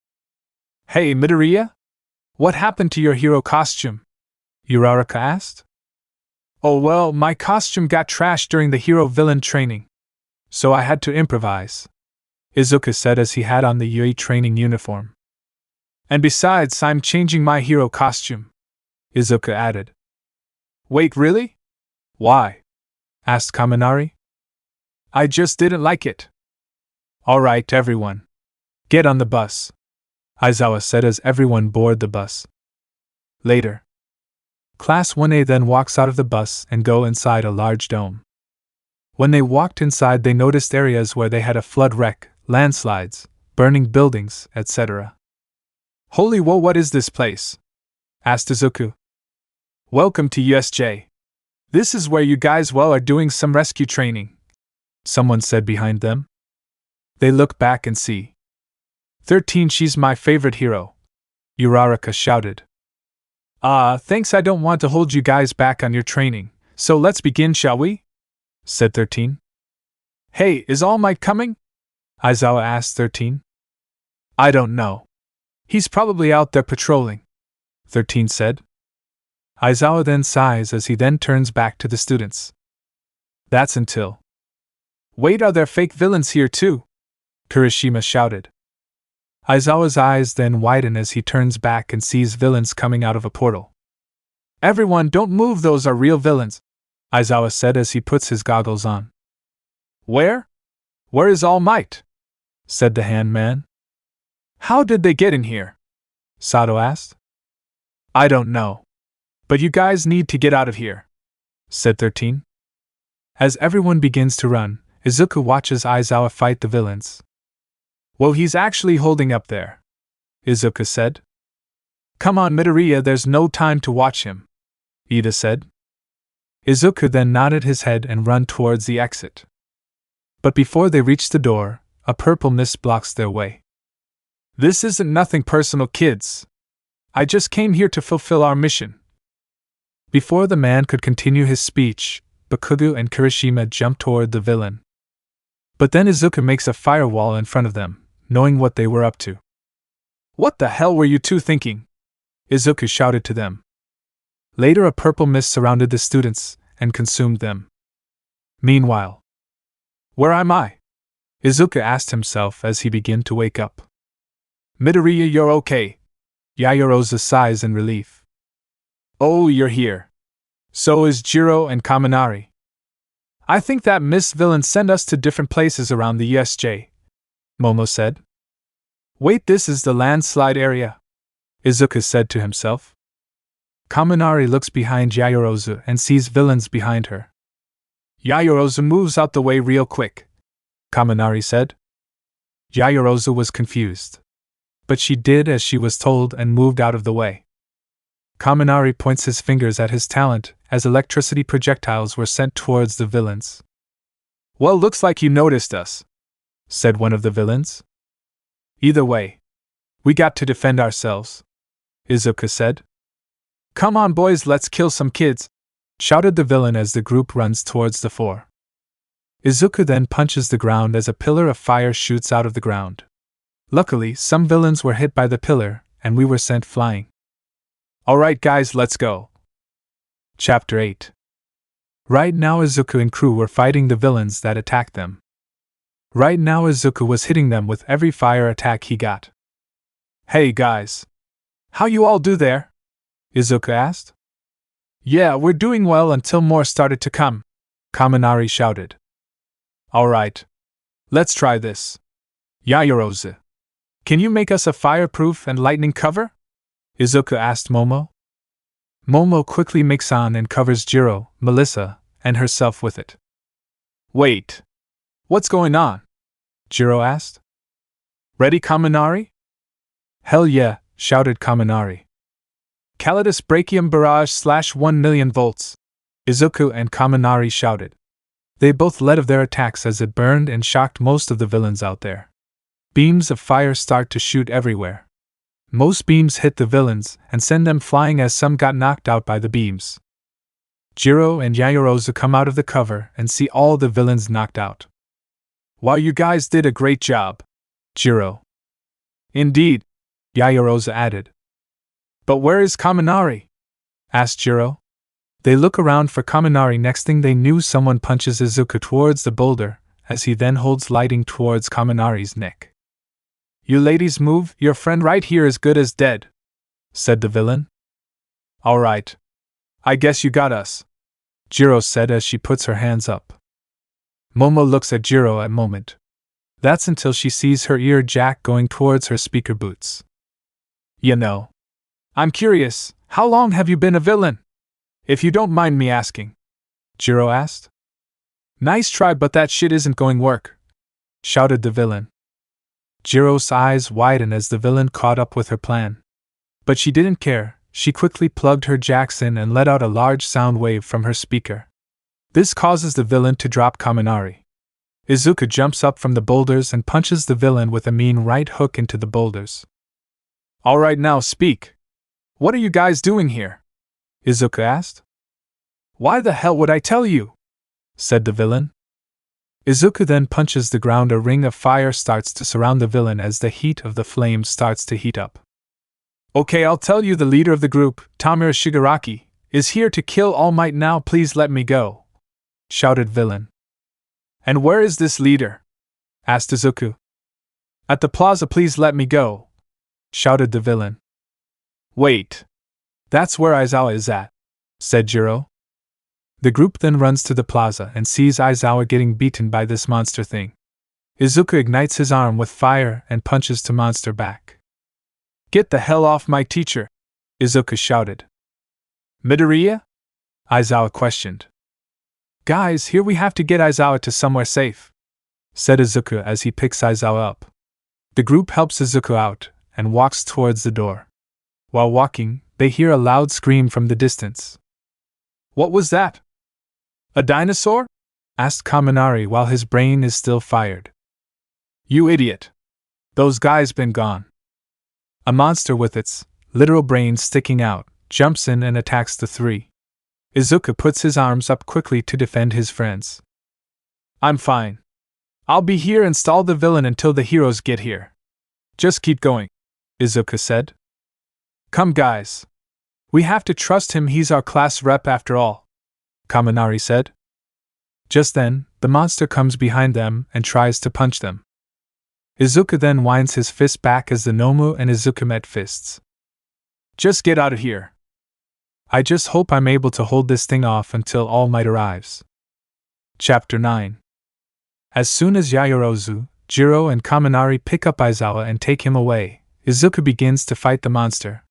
Hey Midoriya? What happened to your hero costume? Uraraka asked. Oh well, my costume got trashed during the hero-villain training, so I had to improvise, Izuku said as he had on the UA training uniform. And besides, I'm changing my hero costume, Izuku added. Wait, really? Why? Asked Kaminari. I just didn't like it. Alright everyone. Get on the bus, Aizawa said as everyone boarded the bus. Later, Class 1A then walks out of the bus and go inside a large dome. When they walked inside, they noticed areas where they had a flood wreck, landslides, burning buildings, etc. Holy whoa, what is this place? Asked Izuku. Welcome to USJ. This is where you guys are doing some rescue training, someone said behind them. They look back and see 13, she's my favorite hero, Uraraka shouted. Thanks, I don't want to hold you guys back on your training, so let's begin, shall we? Said 13. Hey, is Almight coming? Aizawa asked 13. I don't know. He's probably out there patrolling, 13 said. Aizawa then sighs as he then turns back to the students. That's until. Wait, are there fake villains here too? Kirishima shouted. Aizawa's eyes then widen as he turns back and sees villains coming out of a portal. Everyone, don't move, those are real villains, Aizawa said as he puts his goggles on. Where? Where is Almight? Said the handman. How did they get in here? Sato asked. I don't know. But you guys need to get out of here, said 13. As everyone begins to run, Izuku watches Aizawa fight the villains. Well, he's actually holding up there, Izuku said. Come on Midoriya, there's no time to watch him, Ida said. Izuku then nodded his head and ran towards the exit. But before they reach the door, a purple mist blocks their way. This isn't nothing personal, kids. I just came here to fulfill our mission. Before the man could continue his speech, Bakugo and Kirishima jump toward the villain. But then Izuku makes a firewall in front of them, knowing what they were up to. What the hell were you two thinking? Izuku shouted to them. Later a purple mist surrounded the students and consumed them. Meanwhile, where am I? Izuku asked himself as he began to wake up. Midoriya, you're okay. Yaoyorozu sighs in relief. Oh, you're here. So is Jiro and Kaminari. I think that mist villain sent us to different places around the USJ, Momo said. Wait, this is the landslide area, Izuku said to himself. Kaminari looks behind Yaoyorozu and sees villains behind her. Yaoyorozu moves out the way real quick, Kaminari said. Yaoyorozu was confused. But she did as she was told and moved out of the way. Kaminari points his fingers at his talent as electricity projectiles were sent towards the villains. "Well, looks like you noticed us," said one of the villains. "Either way, we got to defend ourselves," Izuku said. "Come on, boys, let's kill some kids," shouted the villain as the group runs towards the fore. Izuku then punches the ground as a pillar of fire shoots out of the ground. Luckily, some villains were hit by the pillar, and we were sent flying. "Alright guys, let's go." Chapter 8. Right now Izuku and crew were fighting the villains that attacked them. Right now Izuku was hitting them with every fire attack he got. "Hey guys! How you all do there?" Izuku asked. "Yeah, we're doing well until more started to come," Kaminari shouted. "Alright. Let's try this. Yaoyorozu, can you make us a fireproof and lightning cover?" Izuku asked Momo. Momo quickly makes on and covers Jiro, Melissa, and herself with it. "Wait. What's going on?" Jiro asked. "Ready, Kaminari?" "Hell yeah," shouted Kaminari. "Calidus Brachium Barrage /1 million volts," Izuku and Kaminari shouted. They both led of their attacks as it burned and shocked most of the villains out there. Beams of fire start to shoot everywhere. Most beams hit the villains and send them flying as some got knocked out by the beams. Jiro and Yaoyorozu come out of the cover and see all the villains knocked out. "Wow, you guys did a great job," Jiro. "Indeed," Yaoyorozu added. "But where is Kaminari?" asked Jiro. They look around for Kaminari. Next thing they knew, someone punches Izuku towards the boulder, as he then holds lighting towards Kaminari's neck. "You ladies move, your friend right here is good as dead," said the villain. "Alright. I guess you got us," Jiro said as she puts her hands up. Momo looks at Jiro a moment. That's until she sees her ear jack going towards her speaker boots. "You know, I'm curious, how long have you been a villain? If you don't mind me asking," Jiro asked. "Nice try, but that shit isn't going work," shouted the villain. Jiro's eyes widen as the villain caught up with her plan. But she didn't care. She quickly plugged her jacks in and let out a large sound wave from her speaker. This causes the villain to drop Kaminari. Izuku jumps up from the boulders and punches the villain with a mean right hook into the boulders. "Alright, now speak. What are you guys doing here?" Izuku asked. "Why the hell would I tell you?" said the villain. Izuku then punches the ground. A ring of fire starts to surround the villain as the heat of the flames starts to heat up. "Okay, I'll tell you. The leader of the group, Tamura Shigaraki, is here to kill Almight now. Please let me go," shouted villain. "And where is this leader?" asked Izuku. "At the plaza. Please let me go," shouted the villain. "Wait. That's where Aizawa is at," said Jiro. The group then runs to the plaza and sees Aizawa getting beaten by this monster thing. Izuku ignites his arm with fire and punches the monster back. "Get the hell off my teacher!" Izuku shouted. "Midoriya?" Aizawa questioned. "Guys, here we have to get Aizawa to somewhere safe," said Izuku as he picks Aizawa up. The group helps Izuku out and walks towards the door. While walking, they hear a loud scream from the distance. "What was that? A dinosaur?" asked Kaminari while his brain is still fired. "You idiot! Those guys been gone." A monster with its literal brain sticking out jumps in and attacks the three. Izuku puts his arms up quickly to defend his friends. "I'm fine. I'll be here and stall the villain until the heroes get here. Just keep going," Izuku said. "Come guys. We have to trust him. He's our class rep after all," Kaminari said. Just then, the monster comes behind them and tries to punch them. Izuku then winds his fist back as the Nomu and Izuku met fists. "Just get out of here. I just hope I'm able to hold this thing off until All Might arrives." Chapter 9. As soon as Yaoyorozu, Jiro and Kaminari pick up Aizawa and take him away, Izuku begins to fight the monster.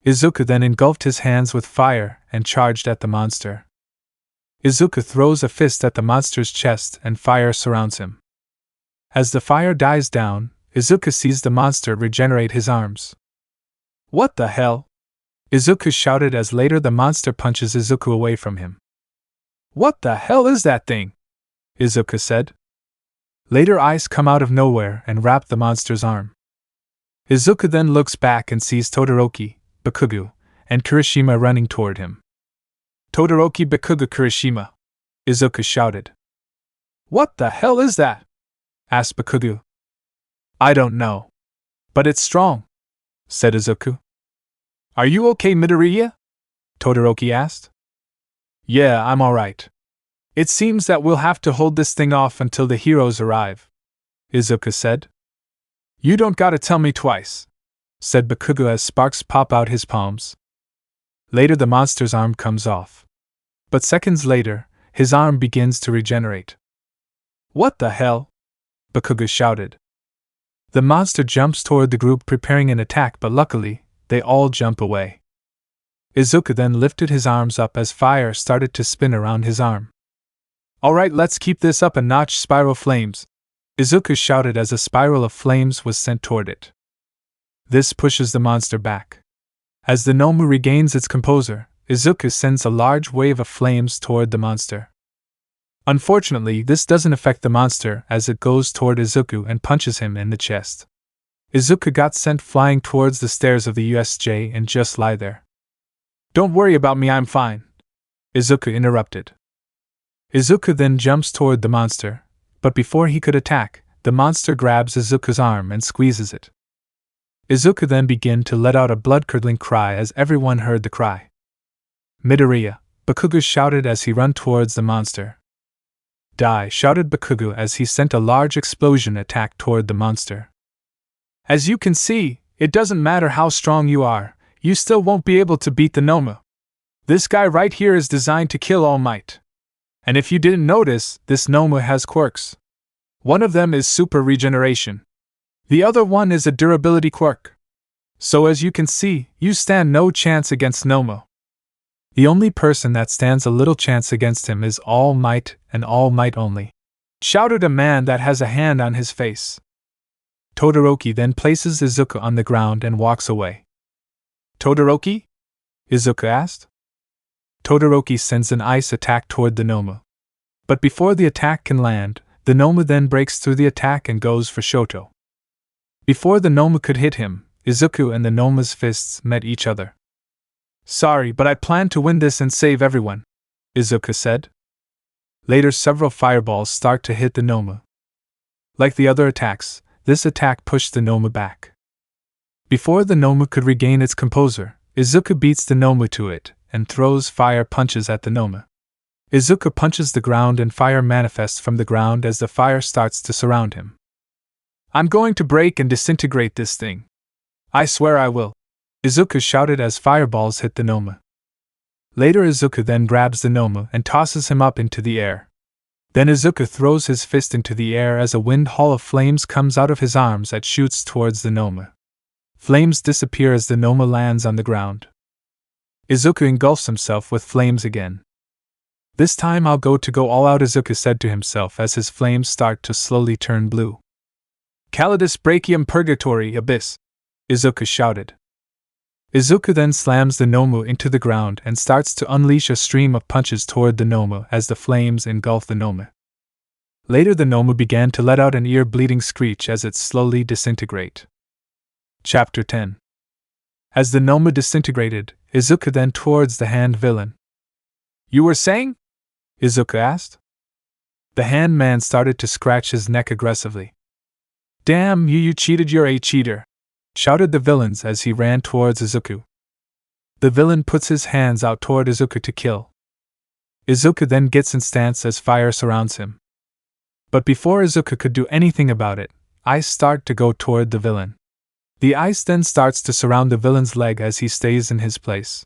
Izuku then engulfed his hands with fire and charged at the monster. Izuku throws a fist at the monster's chest and fire surrounds him. As the fire dies down, Izuku sees the monster regenerate his arms. What the hell? Izuku shouted as later the monster punches Izuku away from him. What the hell is that thing? Izuku said. Later eyes come out of nowhere and wrap the monster's arm. Izuku then looks back and sees Todoroki, Bakugo, and Kirishima running toward him. Todoroki, Bakugo, Kirishima! Izuku shouted. What the hell is that? Asked Bakugo. I don't know. But it's strong, said Izuku. Are you okay, Midoriya? Todoroki asked. Yeah, I'm alright. It seems that we'll have to hold this thing off until the heroes arrive, Izuku said. You don't gotta tell me twice, said Bakugo as sparks pop out his palms. Later the monster's arm comes off. But seconds later, his arm begins to regenerate. What the hell? Bakugo shouted. The monster jumps toward the group preparing an attack, but luckily, they all jump away. Izuku then lifted his arms up as fire started to spin around his arm. Alright, let's keep this up a notch, spiral flames, Izuku shouted as a spiral of flames was sent toward it. This pushes the monster back. As the Nomu regains its composure, Izuku sends a large wave of flames toward the monster. Unfortunately, this doesn't affect the monster as it goes toward Izuku and punches him in the chest. Izuku got sent flying towards the stairs of the USJ and just lie there. Don't worry about me, I'm fine, Izuku interrupted. Izuku then jumps toward the monster, but before he could attack, the monster grabs Izuku's arm and squeezes it. Izuku then began to let out a blood-curdling cry as everyone heard the cry. Midoriya, Bakugo shouted as he ran towards the monster. Die, shouted Bakugo as he sent a large explosion attack toward the monster. As you can see, it doesn't matter how strong you are, you still won't be able to beat the Nomu. This guy right here is designed to kill Almight. And if you didn't notice, this Nomu has quirks. One of them is super regeneration. The other one is a durability quirk. So as you can see, you stand no chance against Nomu. The only person that stands a little chance against him is All Might and All Might only, shouted a man that has a hand on his face. Todoroki then places Izuku on the ground and walks away. Todoroki? Izuku asked. Todoroki sends an ice attack toward the Nomu. But before the attack can land, the Nomu then breaks through the attack and goes for Shoto. Before the Nomu could hit him, Izuku and the Nomu's fists met each other. Sorry, but I plan to win this and save everyone, Izuku said. Later several fireballs start to hit the Nomu. Like the other attacks, this attack pushed the Nomu back. Before the Nomu could regain its composure, Izuku beats the Nomu to it and throws fire punches at the Nomu. Izuku punches the ground and fire manifests from the ground as the fire starts to surround him. I'm going to break and disintegrate this thing. I swear I will, Izuku shouted as fireballs hit the Nomu. Later Izuku then grabs the Nomu and tosses him up into the air. Then Izuku throws his fist into the air as a wind hall of flames comes out of his arms that shoots towards the Nomu. Flames disappear as the Nomu lands on the ground. Izuku engulfs himself with flames again. This time I'll go all out, Izuku said to himself as his flames start to slowly turn blue. Calidus Brachium Purgatory Abyss, Izuku shouted. Izuku then slams the Nomu into the ground and starts to unleash a stream of punches toward the Nomu as the flames engulf the Nomu. Later the Nomu began to let out an ear-bleeding screech as it slowly disintegrated. Chapter 10. As the Nomu disintegrated, Izuku then towards the hand villain. You were saying? Izuku asked. The hand man started to scratch his neck aggressively. Damn you cheated, you're a cheater, shouted the villains as he ran towards Izuku. The villain puts his hands out toward Izuku to kill. Izuku then gets in stance as fire surrounds him. But before Izuku could do anything about it, ice start to go toward the villain. The ice then starts to surround the villain's leg as he stays in his place.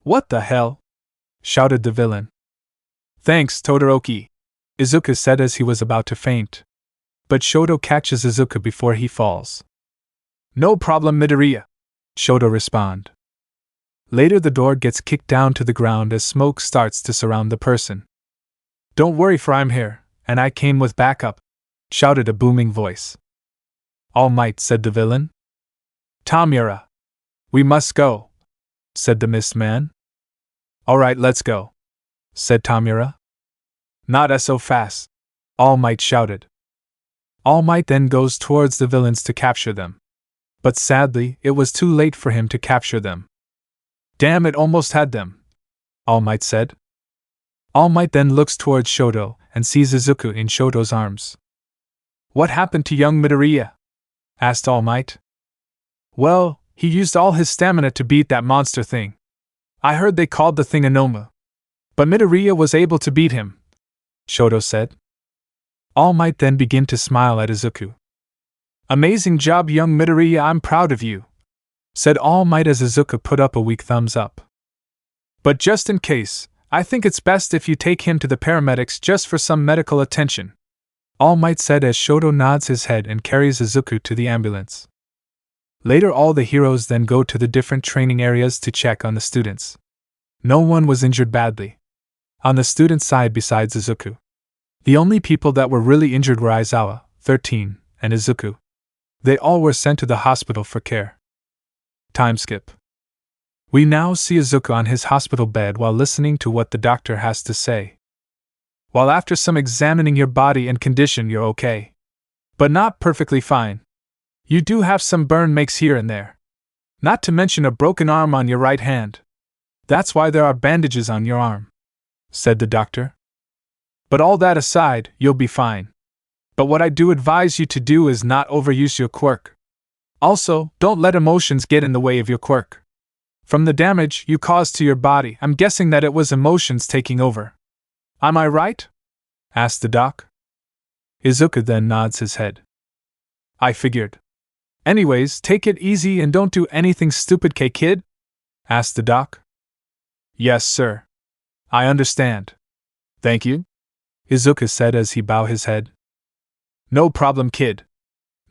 What the hell? Shouted the villain. Thanks, Todoroki, Izuku said as he was about to faint. But Shoto catches Izuku before he falls. No problem, Midoriya, Shoto responded. Later the door gets kicked down to the ground as smoke starts to surround the person. Don't worry, for I'm here, and I came with backup, shouted a booming voice. Almight, said the villain. Tamura. We must go, said the mist man. Alright, let's go, said Tamura. Not so fast, Almight shouted. Almight then goes towards the villains to capture them. But sadly, it was too late for him to capture them. Damn, it almost had them, Almight said. Almight then looks towards Shoto and sees Izuku in Shoto's arms. What happened to young Midoriya? Asked Almight. Well, he used all his stamina to beat that monster thing. I heard they called the thing a Nomu. But Midoriya was able to beat him, Shoto said. Almight then began to smile at Izuku. Amazing job, young Midoriya, I'm proud of you, said Almight as Izuku put up a weak thumbs up. But just in case, I think it's best if you take him to the paramedics just for some medical attention, Almight said as Shoto nods his head and carries Izuku to the ambulance. Later, all the heroes then go to the different training areas to check on the students. No one was injured badly. On the student side besides Izuku, the only people that were really injured were Aizawa, 13, and Izuku. They all were sent to the hospital for care. Time skip. We now see Izuku on his hospital bed while listening to what the doctor has to say. While after some examining your body and condition, you're okay. But not perfectly fine. You do have some burn marks here and there. Not to mention a broken arm on your right hand. That's why there are bandages on your arm, said the doctor. But all that aside, you'll be fine. But what I do advise you to do is not overuse your quirk. Also, don't let emotions get in the way of your quirk. From the damage you caused to your body, I'm guessing that it was emotions taking over. Am I right? Asked the doc. Izuku then nods his head. I figured. Anyways, take it easy and don't do anything stupid, kid? Asked the doc. Yes, sir. I understand. Thank you, Izuku said as he bowed his head. No problem, kid.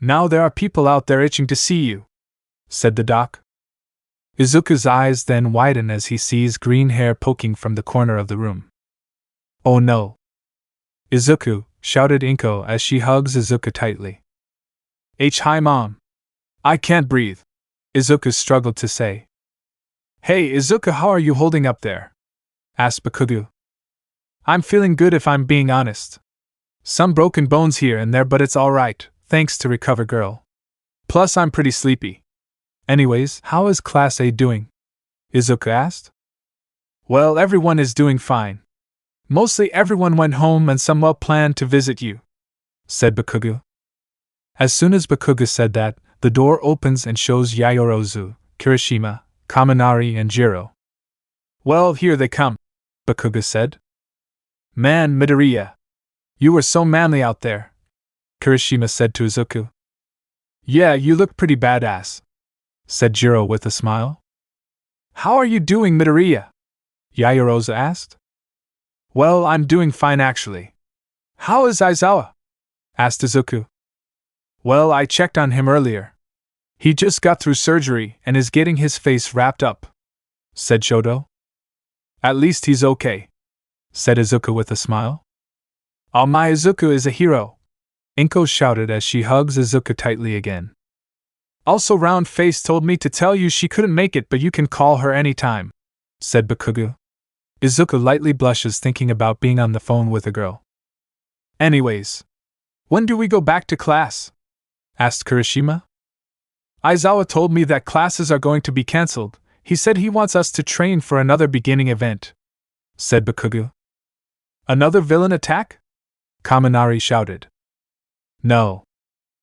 Now there are people out there itching to see you, said the doc. Izuku's eyes then widen as he sees green hair poking from the corner of the room. Oh no! Izuku, shouted Inko as she hugs Izuku tightly. Hi mom. I can't breathe, Izuku struggled to say. Hey Izuku, how are you holding up there? Asked Bakugo. I'm feeling good if I'm being honest. Some broken bones here and there, but it's alright, thanks to Recover Girl. Plus I'm pretty sleepy. Anyways, how is Class A doing? Izuku asked. Well, everyone is doing fine. Mostly everyone went home and some well planned to visit you, said Bakugo. As soon as Bakugo said that, the door opens and shows Yayorozu, Kirishima, Kaminari, and Jiro. Well, here they come, Bakugo said. Man, Midoriya. You were so manly out there, Kirishima said to Izuku. Yeah, you look pretty badass, said Jiro with a smile. How are you doing, Midoriya? Yayorozu asked. Well, I'm doing fine actually. How is Aizawa? Asked Izuku. Well, I checked on him earlier. He just got through surgery and is getting his face wrapped up, said Shoto. At least he's okay, said Izuku with a smile. Oh, my Izuku is a hero, Inko shouted as she hugs Izuku tightly again. Also, Round Face told me to tell you she couldn't make it, but you can call her anytime, said Bakugo. Izuku lightly blushes thinking about being on the phone with a girl. Anyways, when do we go back to class? Asked Kirishima. Aizawa told me that classes are going to be cancelled. He said he wants us to train for another beginning event, said Bakugo. Another villain attack? Kaminari shouted. No.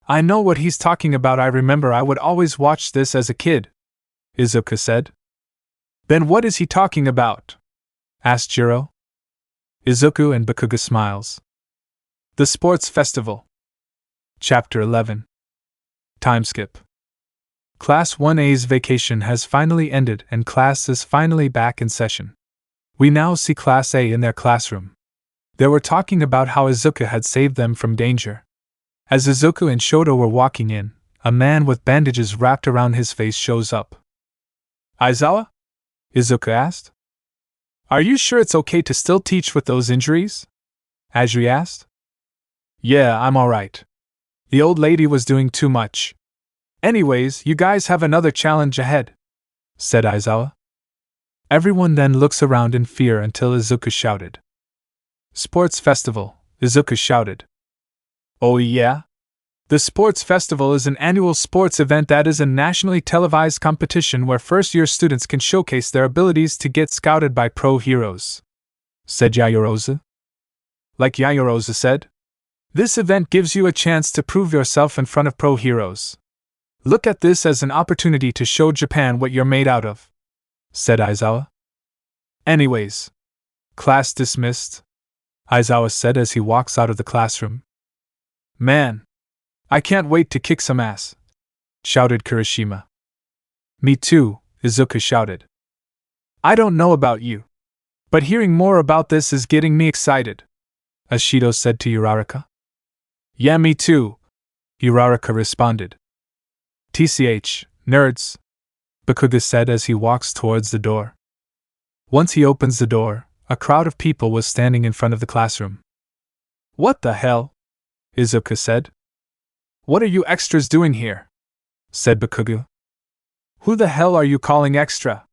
I know what he's talking about. I remember I would always watch this as a kid, Izuku said. Then what is he talking about? Asked Jiro. Izuku and Bakugo smiles. The Sports Festival. Chapter 11. Time skip. Class 1A's vacation has finally ended and class is finally back in session. We now see Class A in their classroom. They were talking about how Izuku had saved them from danger. As Izuku and Shoto were walking in, a man with bandages wrapped around his face shows up. Aizawa? Izuku asked. Are you sure it's okay to still teach with those injuries? Ajiri asked. Yeah, I'm alright, The old lady was doing too much. Anyways, you guys have another challenge ahead, said Aizawa. Everyone then looks around in fear until Izuku shouted. Sports Festival, Izuku shouted. Oh yeah? The Sports Festival is an annual sports event that is a nationally televised competition where first-year students can showcase their abilities to get scouted by pro heroes, said Yaoyorozu. Like Yaoyorozu said, this event gives you a chance to prove yourself in front of pro heroes. Look at this as an opportunity to show Japan what you're made out of, said Aizawa. Anyways, class dismissed, Aizawa said as he walks out of the classroom. Man, I can't wait to kick some ass, shouted Kirishima. Me too, Izuku shouted. I don't know about you, but hearing more about this is getting me excited, Ashido said to Uraraka. Yeah, me too, Uraraka responded. TCH, nerds, Bakugo said as he walks towards the door. Once he opens the door, a crowd of people was standing in front of the classroom. What the hell? Izuku said. What are you extras doing here? Said Bakugo. Who the hell are you calling extra?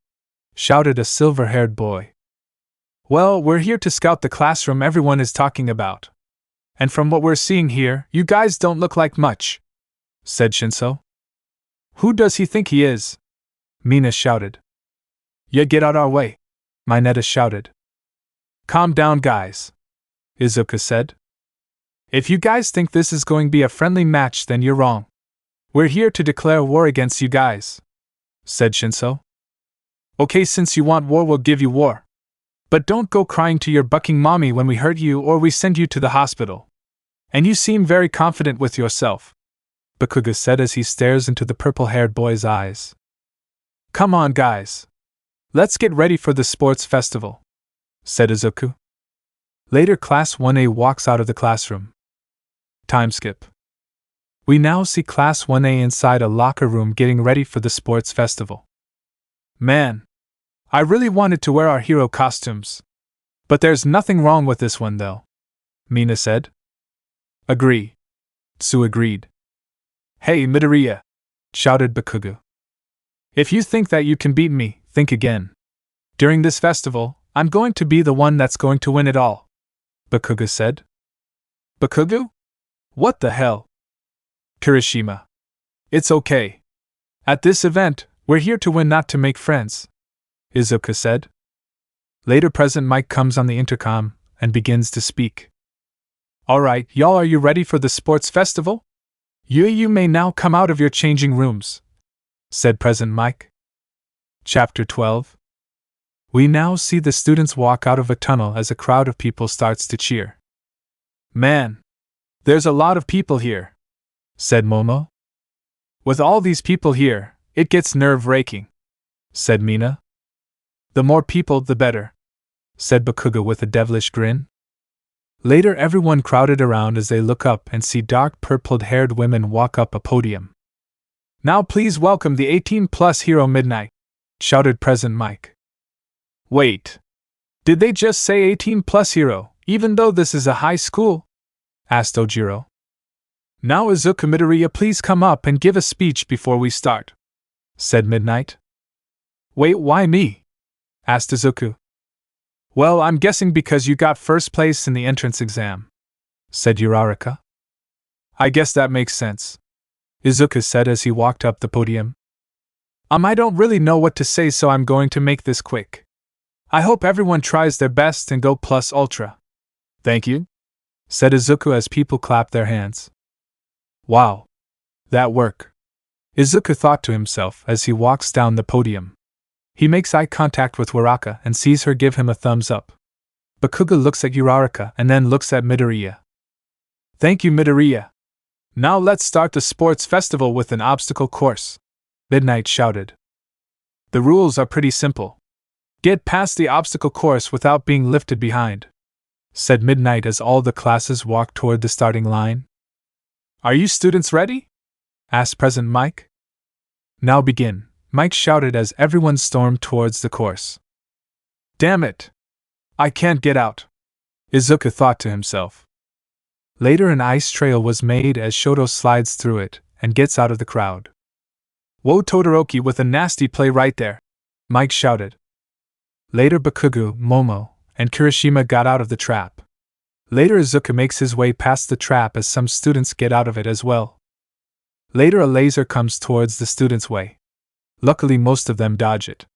Shouted a silver-haired boy. Well, we're here to scout the classroom everyone is talking about. And from what we're seeing here, you guys don't look like much, said Shinso. Who does he think he is? Mina shouted. Yeah, get out our way, Mineta shouted. Calm down, guys, Izuku said. If you guys think this is going to be a friendly match, then you're wrong. We're here to declare war against you guys, said Shinso. Okay, since you want war, we'll give you war. But don't go crying to your bucking mommy when we hurt you or we send you to the hospital. And you seem very confident with yourself, Bakugo said as he stares into the purple-haired boy's eyes. Come on, guys. Let's get ready for the sports festival, said Izuku. Later, Class 1A walks out of the classroom. Time skip. We now see Class 1A inside a locker room getting ready for the sports festival. Man, I really wanted to wear our hero costumes. But there's nothing wrong with this one, though, Mina said. Agree. Tsu agreed. Hey, Midoriya, shouted Bakugo. If you think that you can beat me, think again. During this festival, I'm going to be the one that's going to win it all, Bakugo said. Bakugo? What the hell? Kirishima. It's okay. At this event, we're here to win, not to make friends, Izuku said. Later, President Mike comes on the intercom and begins to speak. Alright, y'all, are you ready for the sports festival? You may now come out of your changing rooms, said President Mike. Chapter 12. We now see the students walk out of a tunnel as a crowd of people starts to cheer. Man, there's a lot of people here, said Momo. With all these people here, it gets nerve-wracking, said Mina. The more people, the better, said Bakugo with a devilish grin. Later, everyone crowded around as they look up and see dark purple-haired women walk up a podium. Now please welcome the 18-plus hero Midnight, shouted President Mike. Wait, did they just say 18-plus hero, even though this is a high school? Asked Ojiro. Now Izuku, Midoriya, please come up and give a speech before we start, said Midnight. Wait, why me? Asked Izuku. Well, I'm guessing because you got first place in the entrance exam, said Uraraka. I guess that makes sense, Izuku said as he walked up the podium. I don't really know what to say, so I'm going to make this quick. I hope everyone tries their best and go plus ultra. Thank you, said Izuku as people clapped their hands. Wow, that work, Izuku thought to himself as he walks down the podium. He makes eye contact with Uraraka and sees her give him a thumbs up. Bakugo looks at Uraraka and then looks at Midoriya. Thank you, Midoriya. Now let's start the sports festival with an obstacle course, Midnight shouted. The rules are pretty simple. Get past the obstacle course without being lifted behind, said Midnight as all the classes walked toward the starting line. Are you students ready? Asked President Mike. Now begin, Mike shouted as everyone stormed towards the course. Damn it! I can't get out, Izuku thought to himself. Later, an ice trail was made as Shoto slides through it and gets out of the crowd. "Whoa, Todoroki with a nasty play right there," Mike shouted. Later, Bakugo, Momo, and Kirishima got out of the trap. Later, Izuku makes his way past the trap as some students get out of it as well. Later, a laser comes towards the students' way. Luckily, most of them dodge it.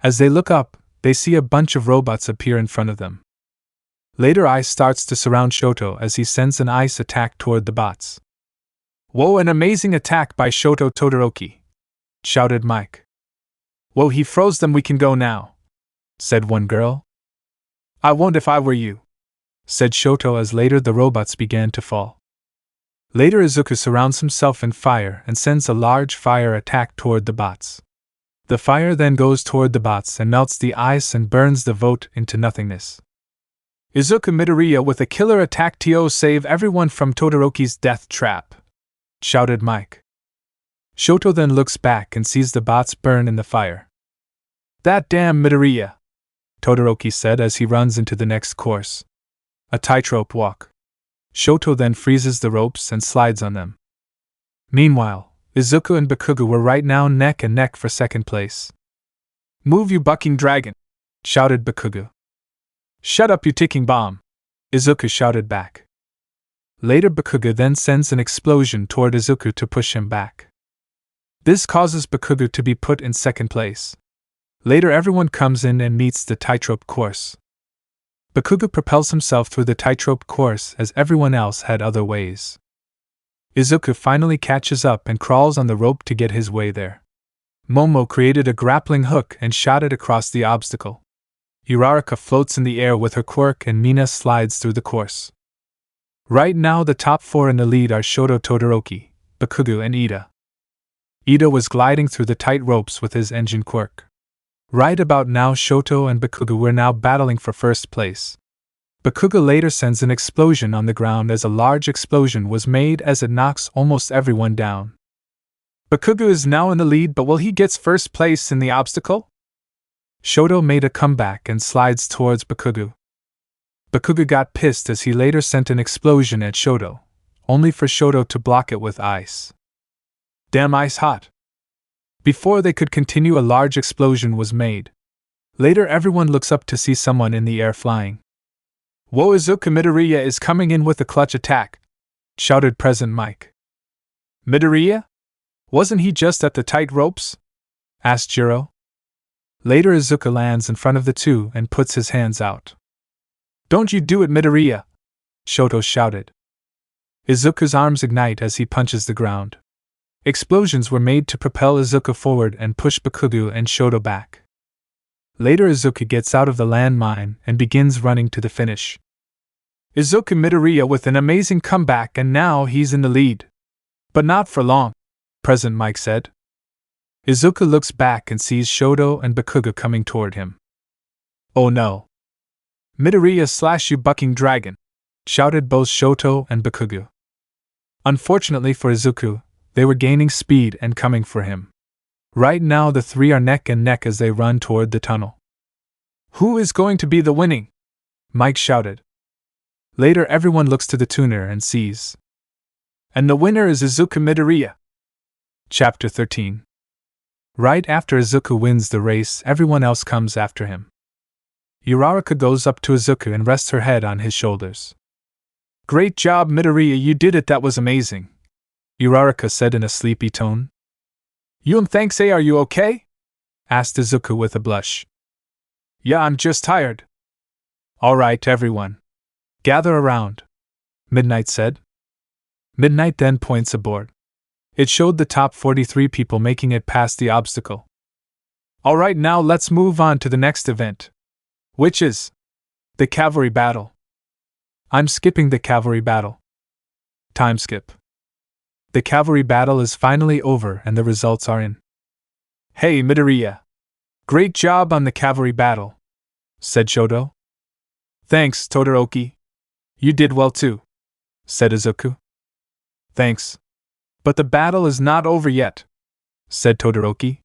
As they look up, they see a bunch of robots appear in front of them. Later, ice starts to surround Shoto as he sends an ice attack toward the bots. "Whoa, an amazing attack by Shoto Todoroki!" shouted Mike. "Whoa, he froze them, we can go now," said one girl. "I won't if I were you," said Shoto as later the robots began to fall. Later, Izuku surrounds himself in fire and sends a large fire attack toward the bots. The fire then goes toward the bots and melts the ice and burns the vote into nothingness. "Izuku Midoriya with a killer attack to save everyone from Todoroki's death trap," shouted Mike. Shoto then looks back and sees the bots burn in the fire. "That damn Midoriya," Todoroki said as he runs into the next course. A tightrope walk. Shoto then freezes the ropes and slides on them. Meanwhile, Izuku and Bakugo were right now neck and neck for second place. "Move, you bucking dragon!" shouted Bakugo. "Shut up, you ticking bomb!" Izuku shouted back. Later, Bakugo then sends an explosion toward Izuku to push him back. This causes Bakugo to be put in second place. Later, everyone comes in and meets the tightrope course. Bakugo propels himself through the tightrope course as everyone else had other ways. Izuku finally catches up and crawls on the rope to get his way there. Momo created a grappling hook and shot it across the obstacle. Uraraka floats in the air with her quirk and Mina slides through the course. Right now, the top four in the lead are Shoto Todoroki, Bakugo, and Ida. Ida was gliding through the tight ropes with his engine quirk. Right about now, Shoto and Bakugo were now battling for first place. Bakugo later sends an explosion on the ground as a large explosion was made as it knocks almost everyone down. Bakugo is now in the lead, but will he get first place in the obstacle? Shoto made a comeback and slides towards Bakugo. Bakugo got pissed as he later sent an explosion at Shoto, only for Shoto to block it with ice. Damn ice hot! Before they could continue, a large explosion was made. Later, everyone looks up to see someone in the air flying. "Whoa, Izuku Midoriya is coming in with a clutch attack!" shouted Present Mike. "Midoriya? Wasn't he just at the tight ropes?" asked Jiro. Later, Izuku lands in front of the two and puts his hands out. "Don't you do it, Midoriya!" Shoto shouted. Izuku's arms ignite as he punches the ground. Explosions were made to propel Izuku forward and push Bakugo and Shoto back. Later, Izuku gets out of the landmine and begins running to the finish. Izuku Midoriya with an amazing comeback, and now he's in the lead. "But not for long," Present Mike said. Izuku looks back and sees Shoto and Bakugo coming toward him. "Oh no! Midoriya / you bucking dragon!" shouted both Shoto and Bakugo. Unfortunately for Izuku, they were gaining speed and coming for him. Right now, the three are neck and neck as they run toward the tunnel. "Who is going to be the winning?" Mike shouted. Later, everyone looks to the tuner and sees. "And the winner is Izuku Midoriya." Chapter 13. Right after Izuku wins the race, everyone else comes after him. Uraraka goes up to Izuku and rests her head on his shoulders. "Great job, Midoriya, you did it, that was amazing," Uraraka said in a sleepy tone. Thanks, are you okay?" asked Izuku with a blush. "Yeah, I'm just tired." "Alright, everyone. Gather around," Midnight said. Midnight then points a board. It showed the top 43 people making it past the obstacle. "Alright, now let's move on to the next event. Which is the cavalry battle." "I'm skipping the cavalry battle." Time skip. The cavalry battle is finally over and the results are in. "Hey, Midoriya! Great job on the cavalry battle," said Shoto. "Thanks, Todoroki. You did well too," said Izuku. "Thanks. But the battle is not over yet," said Todoroki.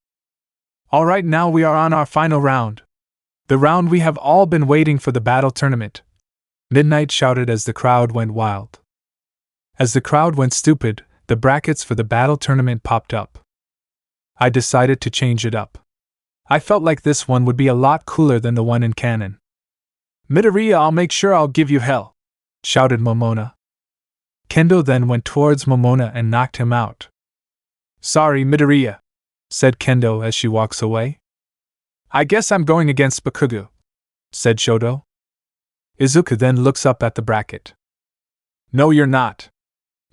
"Alright, now we are on our final round. The round we have all been waiting for, the battle tournament," Midnight shouted as the crowd went wild. As the crowd went stupid, the brackets for the battle tournament popped up. I decided to change it up. I felt like this one would be a lot cooler than the one in canon. Midoriya, I'll make sure I'll give you hell, shouted Momona. Kendo then went towards Momona and knocked him out. Sorry, Midoriya, said Kendo as she walks away. I guess I'm going against Bakugo, said Shoto. Izuku then looks up at the bracket. No, you're not.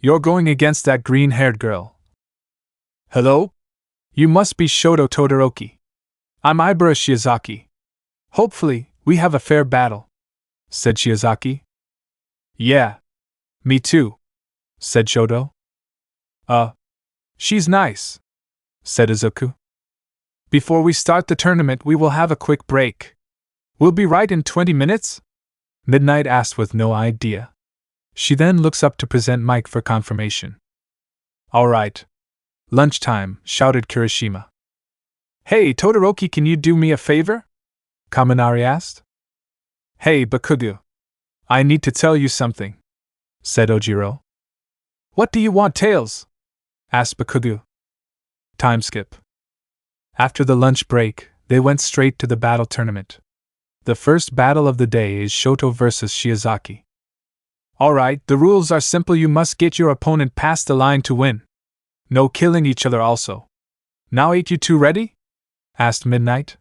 You're going against that green-haired girl. Hello? You must be Shoto Todoroki. I'm Ibara Shiozaki. Hopefully, we have a fair battle, said Shiozaki. Yeah. Me too, said Shoto. She's nice, said Izuku. Before we start the tournament, we will have a quick break. We'll be right in 20 minutes? Midnight asked with no idea. She then looks up to present Mike for confirmation. All right. Lunchtime, shouted Kirishima. Hey, Todoroki, can you do me a favor? Kaminari asked. Hey, Bakugo. I need to tell you something, said Ojiro. What do you want, Tails? Asked Bakugo. Time skip. After the lunch break, they went straight to the battle tournament. The first battle of the day is Shoto versus Shiozaki. Alright, the rules are simple. You must get your opponent past the line to win. No killing each other also. Now ain't you two ready? Asked Midnight.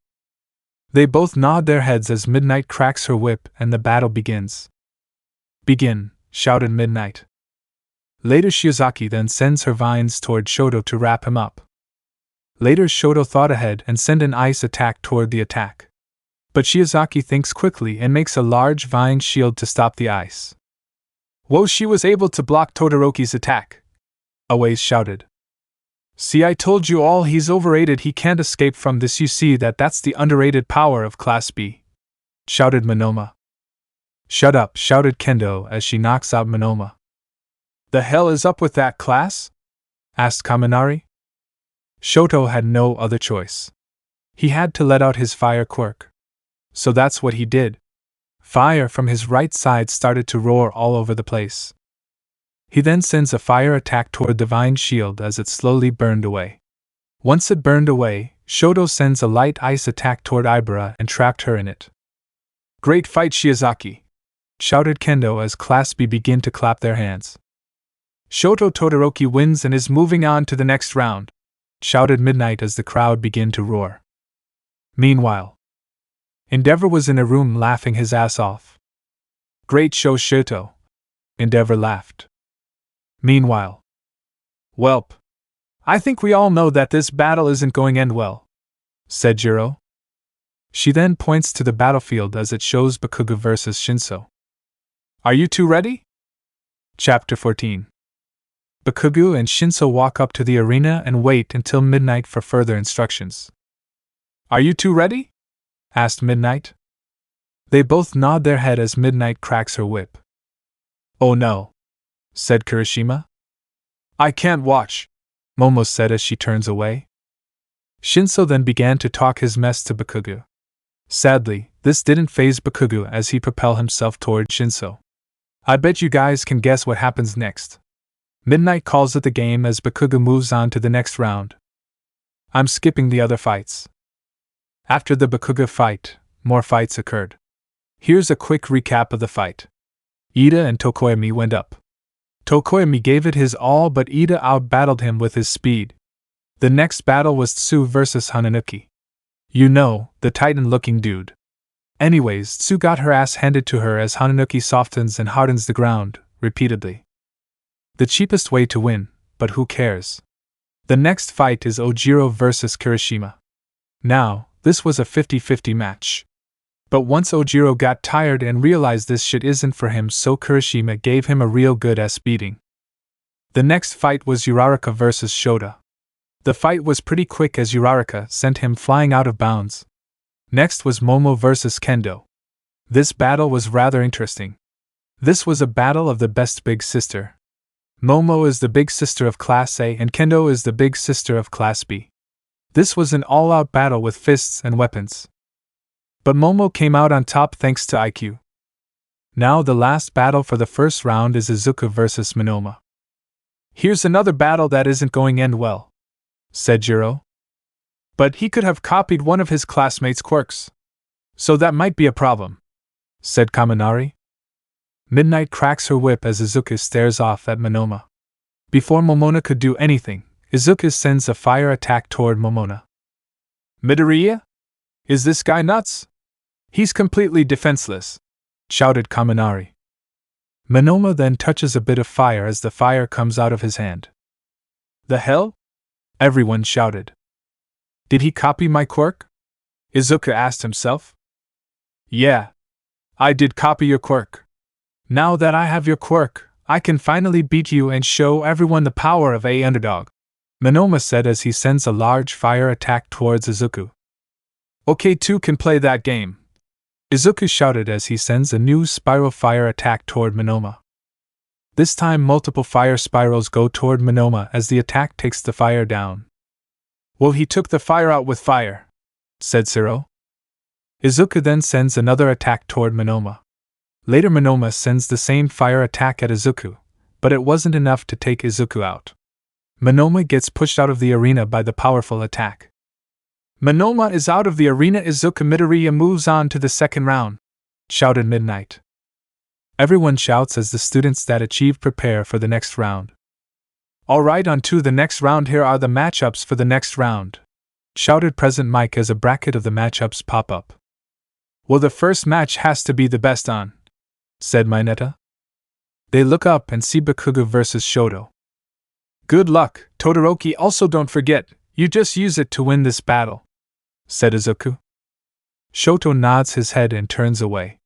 They both nod their heads as Midnight cracks her whip and the battle begins. Begin, shouted Midnight. Later Shiozaki then sends her vines toward Shoto to wrap him up. Later Shoto thought ahead and sent an ice attack toward the attack. But Shiozaki thinks quickly and makes a large vine shield to stop the ice. Whoa, she was able to block Todoroki's attack, Awase shouted. See, I told you all, he's overrated, he can't escape from this. You see that's the underrated power of Class B, shouted Monoma. Shut up, shouted Kendo as she knocks out Monoma. The hell is up with that class? Asked Kaminari. Shoto had no other choice. He had to let out his fire quirk. So that's what he did. Fire from his right side started to roar all over the place. He then sends a fire attack toward the vine shield as it slowly burned away. Once it burned away, Shoto sends a light ice attack toward Ibara and trapped her in it. Great fight, Shiozaki! Shouted Kendo as Class B begin to clap their hands. Shoto Todoroki wins and is moving on to the next round, shouted Midnight as the crowd began to roar. Meanwhile, Endeavor was in a room laughing his ass off. Great show, Shoto! Endeavor laughed. Meanwhile, Welp, I think we all know that this battle isn't going to end well, said Jiro. She then points to the battlefield as it shows Bakugo versus Shinso. Are you two ready? Chapter 14. Bakugo and Shinso walk up to the arena and wait until midnight for further instructions. Are you two ready? Asked Midnight. They both nod their head as Midnight cracks her whip. Oh no, said Kirishima. I can't watch, Momo said as she turns away. Shinso then began to talk his mess to Bakugo. Sadly, this didn't faze Bakugo as he propelled himself toward Shinso. I bet you guys can guess what happens next. Midnight calls it the game as Bakugo moves on to the next round. I'm skipping the other fights. After the Bakugo fight, more fights occurred. Here's a quick recap of the fight. Ida and Tokoyami went up. Tokoyami gave it his all, but Ida outbattled him with his speed. The next battle was Tsu versus Hananuki. You know, the titan-looking dude. Anyways, Tsu got her ass handed to her as Hananuki softens and hardens the ground, repeatedly. The cheapest way to win, but who cares? The next fight is Ojiro versus Kirishima. Now, this was a 50-50 match. But once Ojiro got tired and realized this shit isn't for him, so Kirishima gave him a real good-ass beating. The next fight was Uraraka versus Shota. The fight was pretty quick as Uraraka sent him flying out of bounds. Next was Momo versus Kendo. This battle was rather interesting. This was a battle of the best big sister. Momo is the big sister of Class A and Kendo is the big sister of Class B. This was an all-out battle with fists and weapons. But Momo came out on top thanks to IQ. Now the last battle for the first round is Izuku versus Monoma. Here's another battle that isn't going to end well, said Jiro. But he could have copied one of his classmates' quirks. So that might be a problem, said Kaminari. Midnight cracks her whip as Izuku stares off at Monoma. Before Momona could do anything, Izuku sends a fire attack toward Momona. Midoriya? Is this guy nuts? He's completely defenseless, shouted Kaminari. Monoma then touches a bit of fire as the fire comes out of his hand. The hell? Everyone shouted. Did he copy my quirk? Izuku asked himself. Yeah. I did copy your quirk. Now that I have your quirk, I can finally beat you and show everyone the power of a underdog, Monoma said as he sends a large fire attack towards Izuku. Okay, two can play that game, Izuku shouted as he sends a new spiral fire attack toward Monoma. This time multiple fire spirals go toward Monoma as the attack takes the fire down. Well, he took the fire out with fire, said Zero. Izuku then sends another attack toward Monoma. Later Monoma sends the same fire attack at Izuku, but it wasn't enough to take Izuku out. Monoma gets pushed out of the arena by the powerful attack. Monoma is out of the arena. Izuku Midoriya moves on to the second round, shouted Midnight. Everyone shouts as the students that achieve prepare for the next round. Alright, on to the next round. Here are the matchups for the next round, shouted President Mike as a bracket of the matchups pop up. Well, the first match has to be the best on, said Mineta. They look up and see Bakugo versus Shoto. Good luck, Todoroki. Also don't forget, you just use it to win this battle, said Izuku. Shoto nods his head and turns away.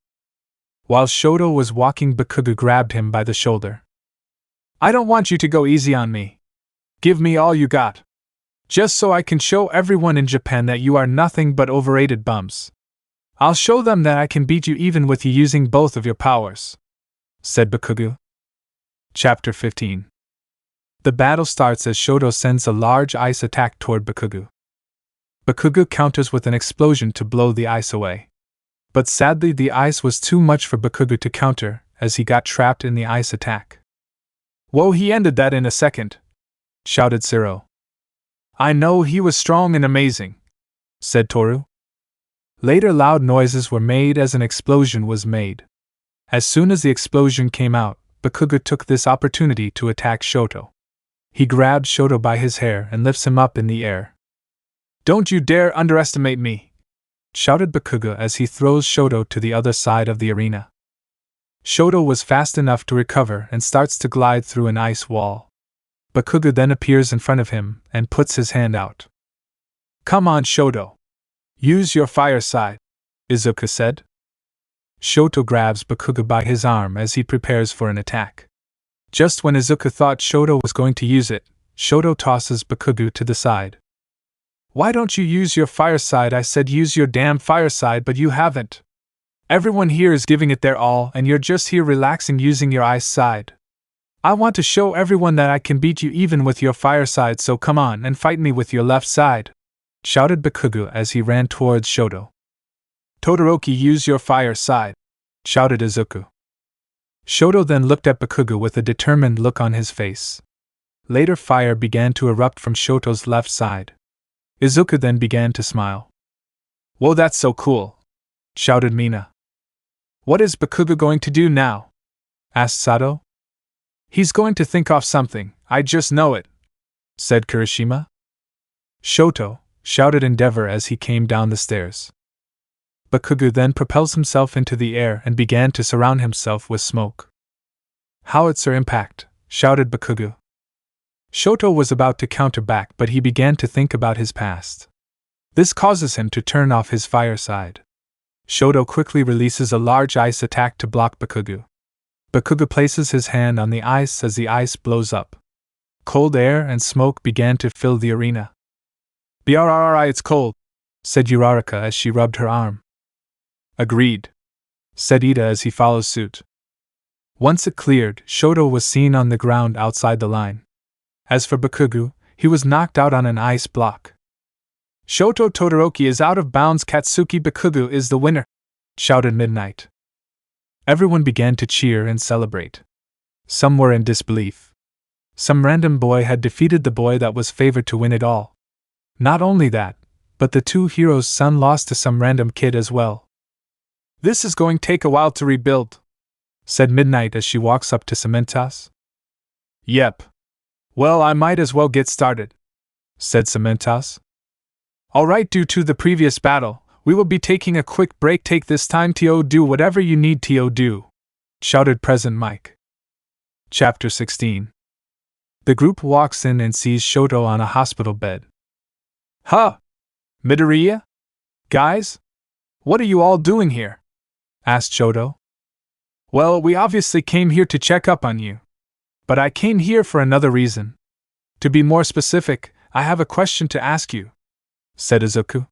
While Shoto was walking, Bakugo grabbed him by the shoulder. I don't want you to go easy on me. Give me all you got. Just so I can show everyone in Japan that you are nothing but overrated bums. I'll show them that I can beat you even with you using both of your powers, said Bakugo. Chapter 15. The battle starts as Shoto sends a large ice attack toward Bakugo. Bakugo counters with an explosion to blow the ice away. But sadly, the ice was too much for Bakugo to counter, as he got trapped in the ice attack. Whoa, he ended that in a second, shouted Zero. I know, he was strong and amazing, said Toru. Later, loud noises were made as an explosion was made. As soon as the explosion came out, Bakugo took this opportunity to attack Shoto. He grabbed Shoto by his hair and lifts him up in the air. Don't you dare underestimate me, shouted Bakugo as he throws Shoto to the other side of the arena. Shoto was fast enough to recover and starts to glide through an ice wall. Bakugo then appears in front of him and puts his hand out. Come on, Shoto. Use your fire side, Izuku said. Shoto grabs Bakugo by his arm as he prepares for an attack. Just when Izuku thought Shoto was going to use it, Shoto tosses Bakugo to the side. Why don't you use your fire side? I said use your damn fire side, but you haven't. Everyone here is giving it their all and you're just here relaxing using your ice side. I want to show everyone that I can beat you even with your fire side, so come on and fight me with your left side, shouted Bakugo as he ran towards Shoto. Todoroki, use your fire side, shouted Izuku. Shoto then looked at Bakugo with a determined look on his face. Later, fire began to erupt from Shoto's left side. Izuku then began to smile. Whoa, that's so cool, shouted Mina. What is Bakugo going to do now? Asked Sato. He's going to think off something, I just know it, said Kirishima. Shoto, shouted Endeavor as he came down the stairs. Bakugo then propels himself into the air and began to surround himself with smoke. Howitzer impact, shouted Bakugo. Shoto was about to counter back, but he began to think about his past. This causes him to turn off his fire side. Shoto quickly releases a large ice attack to block Bakugo. Bakugo places his hand on the ice as the ice blows up. Cold air and smoke began to fill the arena. Brrri, it's cold, said Uraraka as she rubbed her arm. Agreed, said Ida as he follows suit. Once it cleared, Shoto was seen on the ground outside the line. As for Bakugo, he was knocked out on an ice block. Shoto Todoroki is out of bounds. Katsuki Bakugo is the winner, shouted Midnight. Everyone began to cheer and celebrate. Some were in disbelief. Some random boy had defeated the boy that was favored to win it all. Not only that, but the two heroes' son lost to some random kid as well. This is going to take a while to rebuild, said Midnight as she walks up to Cementos. Yep. Well, I might as well get started, said Cementos. Alright, due to the previous battle, we will be taking a quick break. Take this time to do whatever you need to do, shouted Present Mike. Chapter 16. The group walks in and sees Shoto on a hospital bed. Huh? Midoriya? Guys? What are you all doing here? Asked Shoto. Well, we obviously came here to check up on you. But I came here for another reason. To be more specific, I have a question to ask you, said Izuku.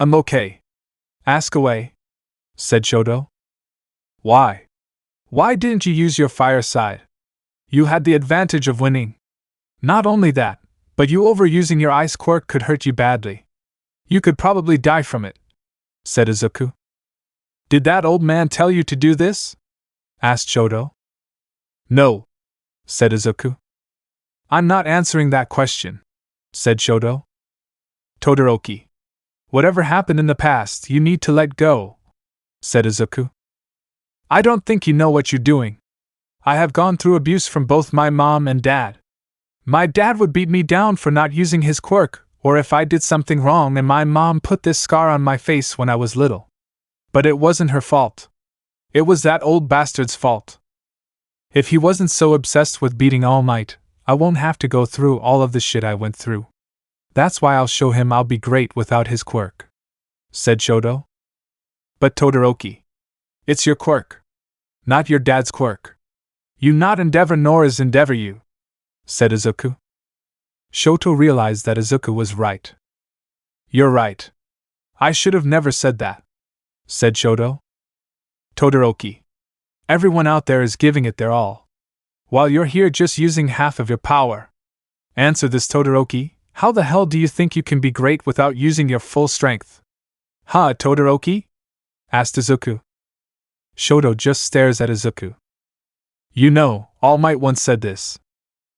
I'm okay. Ask away, said Shoto. Why? Why didn't you use your fire side? You had the advantage of winning. Not only that, but you overusing your ice quirk could hurt you badly. You could probably die from it, said Izuku. Did that old man tell you to do this? Asked Shoto. No, said Izuku. I'm not answering that question, said Shoto. Todoroki. Whatever happened in the past, you need to let go, said Izuku. I don't think you know what you're doing. I have gone through abuse from both my mom and dad. My dad would beat me down for not using his quirk, or if I did something wrong, and my mom put this scar on my face when I was little. But it wasn't her fault. It was that old bastard's fault. If he wasn't so obsessed with beating Almight, I won't have to go through all of the shit I went through. That's why I'll show him I'll be great without his quirk, said Shoto. But Todoroki, it's your quirk, not your dad's quirk. You not endeavor nor is endeavor you, said Izuku. Shoto realized that Izuku was right. You're right. I should have never said that, said Shoto. Todoroki, everyone out there is giving it their all, while you're here just using half of your power. Answer this, Todoroki. How the hell do you think you can be great without using your full strength? Huh, Todoroki? Asked Izuku. Shoto just stares at Izuku. You know, All Might once said this.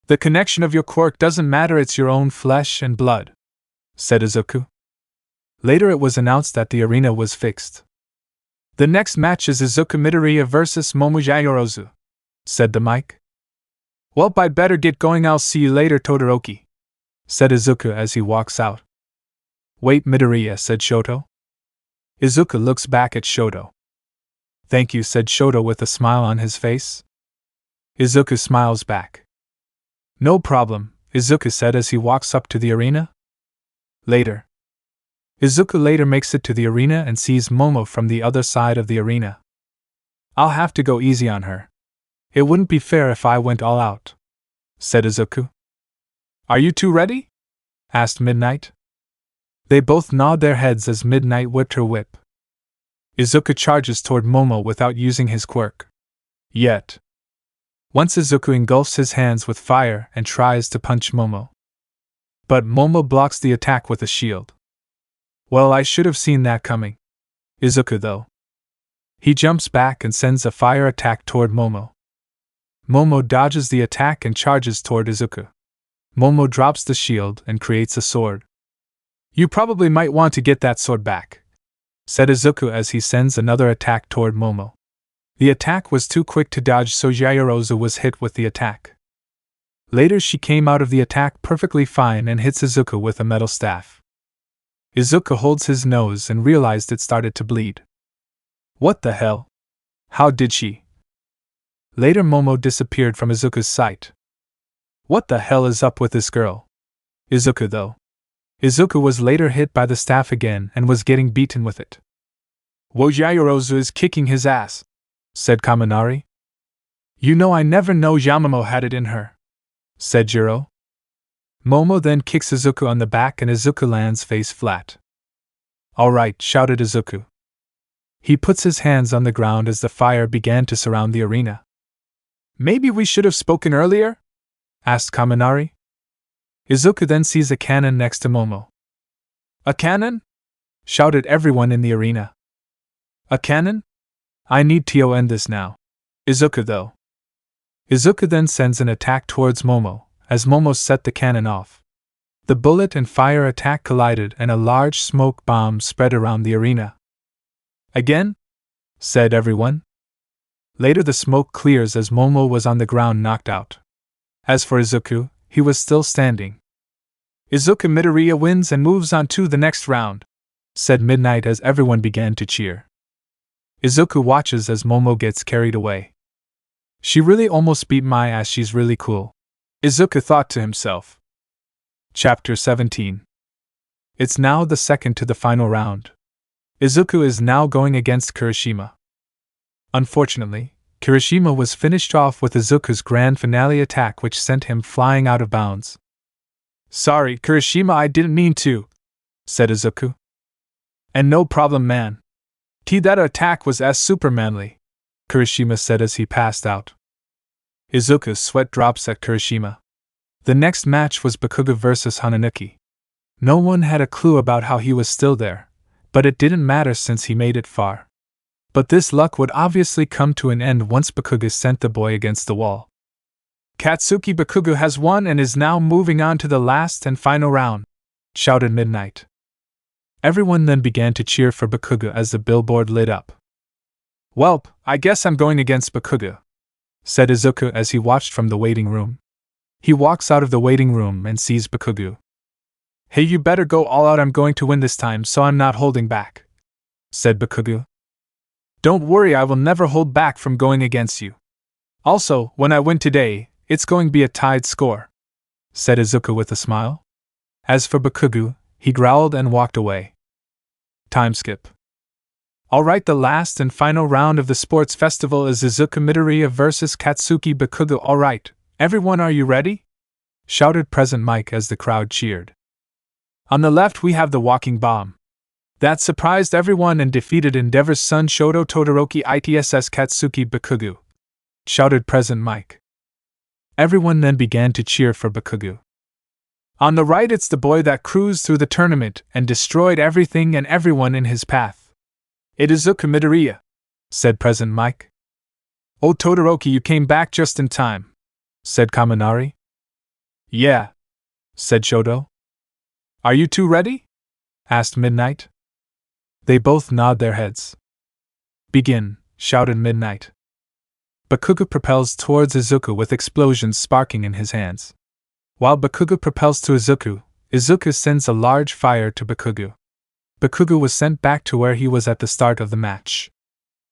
The connection of your quirk doesn't matter, it's your own flesh and blood, said Izuku. Later it was announced that the arena was fixed. The next match is Izuku Midoriya vs Momu Yayorozu, said the mic. Well, I'd better get going, I'll see you later, Todoroki, said Izuku as he walks out. Wait, Midoriya, said Shoto. Izuku looks back at Shoto. Thank you, said Shoto with a smile on his face. Izuku smiles back. No problem, Izuku said as he walks up to the arena. Later. Izuku later makes it to the arena and sees Momo from the other side of the arena. I'll have to go easy on her. It wouldn't be fair if I went all out, said Izuku. Are you two ready? Asked Midnight. They both nod their heads as Midnight whipped her whip. Izuku charges toward Momo without using his quirk. Yet. Once Izuku engulfs his hands with fire and tries to punch Momo. But Momo blocks the attack with a shield. Well, I should have seen that coming. Izuku, though. He jumps back and sends a fire attack toward Momo. Momo dodges the attack and charges toward Izuku. Momo drops the shield and creates a sword. You probably might want to get that sword back, said Izuku as he sends another attack toward Momo. The attack was too quick to dodge, so Yayorozu was hit with the attack. Later she came out of the attack perfectly fine and hits Izuku with a metal staff. Izuku holds his nose and realized it started to bleed. What the hell? How did she? Later Momo disappeared from Izuku's sight. What the hell is up with this girl? Izuku, though. Izuku was later hit by the staff again and was getting beaten with it. Wo Yayorozu is kicking his ass, said Kaminari. You know, I never know Yamamo had it in her, said Jiro. Momo then kicks Izuku on the back and Izuku lands face flat. All right, shouted Izuku. He puts his hands on the ground as the fire began to surround the arena. Maybe we should have spoken earlier? Asked Kaminari. Izuku then sees a cannon next to Momo. A cannon? Shouted everyone in the arena. A cannon? I need to end this now. Izuku, though. Izuku then sends an attack towards Momo, as Momo set the cannon off. The bullet and fire attack collided and a large smoke bomb spread around the arena. Again? Said everyone. Later the smoke clears as Momo was on the ground knocked out. As for Izuku, he was still standing. Izuku Midoriya wins and moves on to the next round, said Midnight as everyone began to cheer. Izuku watches as Momo gets carried away. She really almost beat my ass, she's really cool, Izuku thought to himself. Chapter 17. It's now the second to the final round. Izuku is now going against Kirishima. Unfortunately, Kirishima was finished off with Izuku's grand finale attack, which sent him flying out of bounds. Sorry, Kirishima, I didn't mean to, said Izuku. And no problem, man. That attack was as supermanly, Kirishima said as he passed out. Izuku's sweat drops at Kirishima. The next match was Bakugo vs Hananuki. No one had a clue about how he was still there, but it didn't matter since he made it far. But this luck would obviously come to an end once Bakugo sent the boy against the wall. Katsuki Bakugo has won and is now moving on to the last and final round, shouted Midnight. Everyone then began to cheer for Bakugo as the billboard lit up. Welp, I guess I'm going against Bakugo, said Izuku as he watched from the waiting room. He walks out of the waiting room and sees Bakugo. Hey, you better go all out, I'm going to win this time, so I'm not holding back, said Bakugo. Don't worry, I will never hold back from going against you. Also, when I win today, it's going to be a tied score, said Izuku with a smile. As for Bakugo, he growled and walked away. Time skip. Alright, the last and final round of the sports festival is Izuku Midoriya vs Katsuki Bakugo. Alright, everyone, are you ready? Shouted Present Mike as the crowd cheered. On the left we have the walking bomb. That surprised everyone and defeated Endeavor's son Shoto Todoroki ITSS Katsuki Bakugo, shouted Present Mike. Everyone then began to cheer for Bakugo. On the right it's the boy that cruised through the tournament and destroyed everything and everyone in his path. It is Izuku Midoriya, said Present Mike. Oh Todoroki, you came back just in time, said Kaminari. Yeah, said Shoto. Are you two ready? Asked Midnight. They both nod their heads. Begin, shouted Midnight. Bakugo propels towards Izuku with explosions sparking in his hands. While Bakugo propels to Izuku, Izuku sends a large fire to Bakugo. Bakugo was sent back to where he was at the start of the match.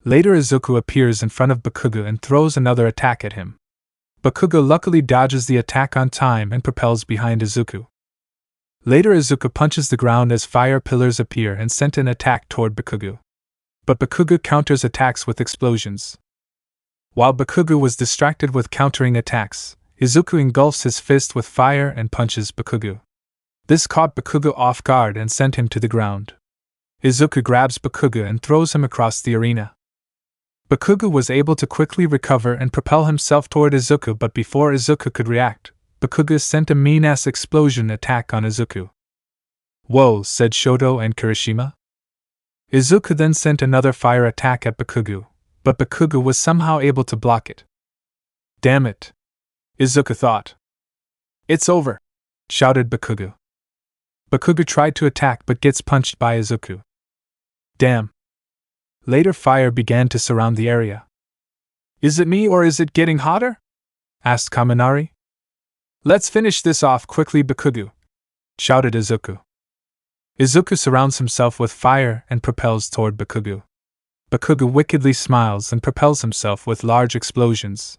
Later Izuku appears in front of Bakugo and throws another attack at him. Bakugo luckily dodges the attack on time and propels behind Izuku. Later Izuku punches the ground as fire pillars appear and sent an attack toward Bakugo. But Bakugo counters attacks with explosions. While Bakugo was distracted with countering attacks, Izuku engulfs his fist with fire and punches Bakugo. This caught Bakugo off guard and sent him to the ground. Izuku grabs Bakugo and throws him across the arena. Bakugo was able to quickly recover and propel himself toward Izuku, but before Izuku could react, Bakugo sent a mean-ass explosion attack on Izuku. Whoa, said Shoto and Kirishima. Izuku then sent another fire attack at Bakugo, but Bakugo was somehow able to block it. Damn it, Izuku thought. It's over, shouted Bakugo. Bakugo tried to attack but gets punched by Izuku. Damn. Later fire began to surround the area. Is it me or is it getting hotter? Asked Kaminari. Let's finish this off quickly, Bakugo, shouted Izuku. Izuku surrounds himself with fire and propels toward Bakugo. Bakugo wickedly smiles and propels himself with large explosions.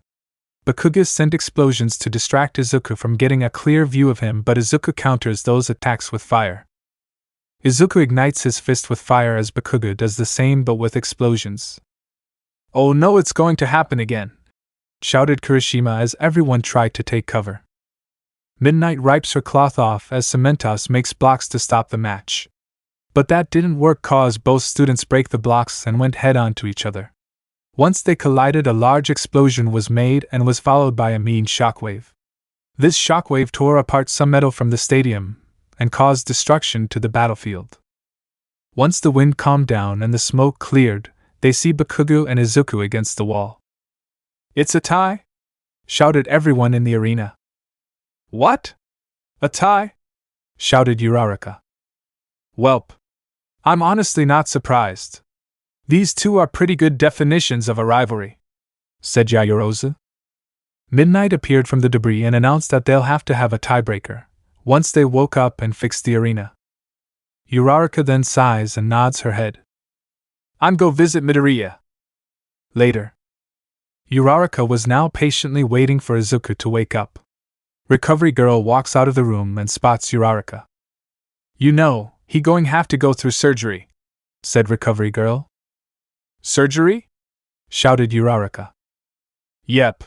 Bakugo sent explosions to distract Izuku from getting a clear view of him, but Izuku counters those attacks with fire. Izuku ignites his fist with fire as Bakugo does the same but with explosions. Oh no, it's going to happen again, shouted Kirishima as everyone tried to take cover. Midnight wipes her cloth off as Cementos makes blocks to stop the match. But that didn't work cause both students break the blocks and went head on to each other. Once they collided, a large explosion was made and was followed by a mean shockwave. This shockwave tore apart some metal from the stadium and caused destruction to the battlefield. Once the wind calmed down and the smoke cleared, they see Bakugo and Izuku against the wall. It's a tie? shouted everyone in the arena. What? A tie? Shouted Uraraka. Welp. I'm honestly not surprised. These two are pretty good definitions of a rivalry, said Yaoyorozu. Midnight appeared from the debris and announced that they'll have to have a tiebreaker, once they woke up and fixed the arena. Uraraka then sighs and nods her head. I'm go visit Midoriya. Later. Uraraka was now patiently waiting for Izuku to wake up. Recovery Girl walks out of the room and spots Uraraka. You know, he going have to go through surgery, said Recovery Girl. Surgery? Shouted Uraraka. Yep.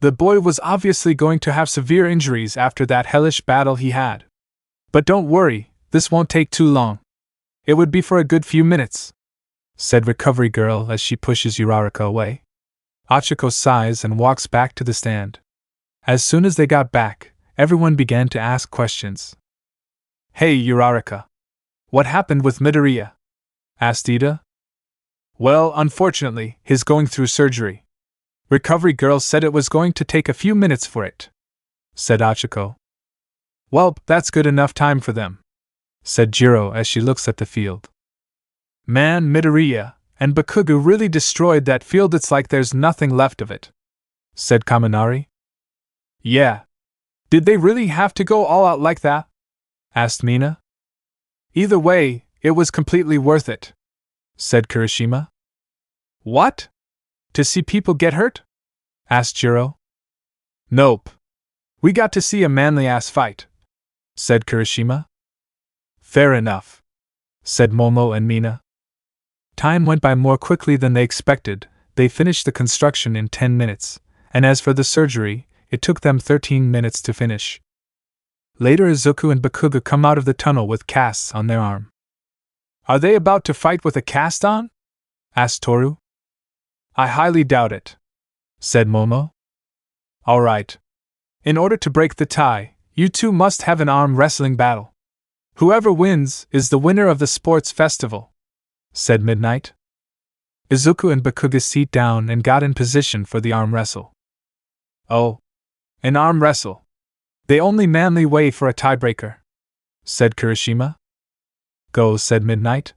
The boy was obviously going to have severe injuries after that hellish battle he had. But don't worry, this won't take too long. It would be for a good few minutes, said Recovery Girl as she pushes Uraraka away. Ochaco sighs and walks back to the stand. As soon as they got back, everyone began to ask questions. Hey Uraraka. What happened with Midoriya? Asked Ida. Well, unfortunately, he's going through surgery. Recovery Girl said it was going to take a few minutes for it, said Ochaco. Well, that's good enough time for them, said Jiro as she looks at the field. Man, Midoriya and Bakugo really destroyed that field. It's like there's nothing left of it, said Kaminari. Yeah. Did they really have to go all out like that? Asked Mina. Either way, it was completely worth it, said Kirishima. What? To see people get hurt? Asked Jiro. Nope. We got to see a manly-ass fight, said Kirishima. Fair enough, said Momo and Mina. Time went by more quickly than they expected. They finished the construction in 10 minutes, and as for the surgery, it took them 13 minutes to finish. Later Izuku and Bakugo come out of the tunnel with casts on their arm. Are they about to fight with a cast on? Asked Toru. I highly doubt it, said Momo. All right. In order to break the tie, you two must have an arm wrestling battle. Whoever wins is the winner of the sports festival, said Midnight. Izuku and Bakugo sat down and got in position for the arm wrestle. Oh, an arm wrestle. The only manly way for a tiebreaker, said Kirishima. Go, said Midnight.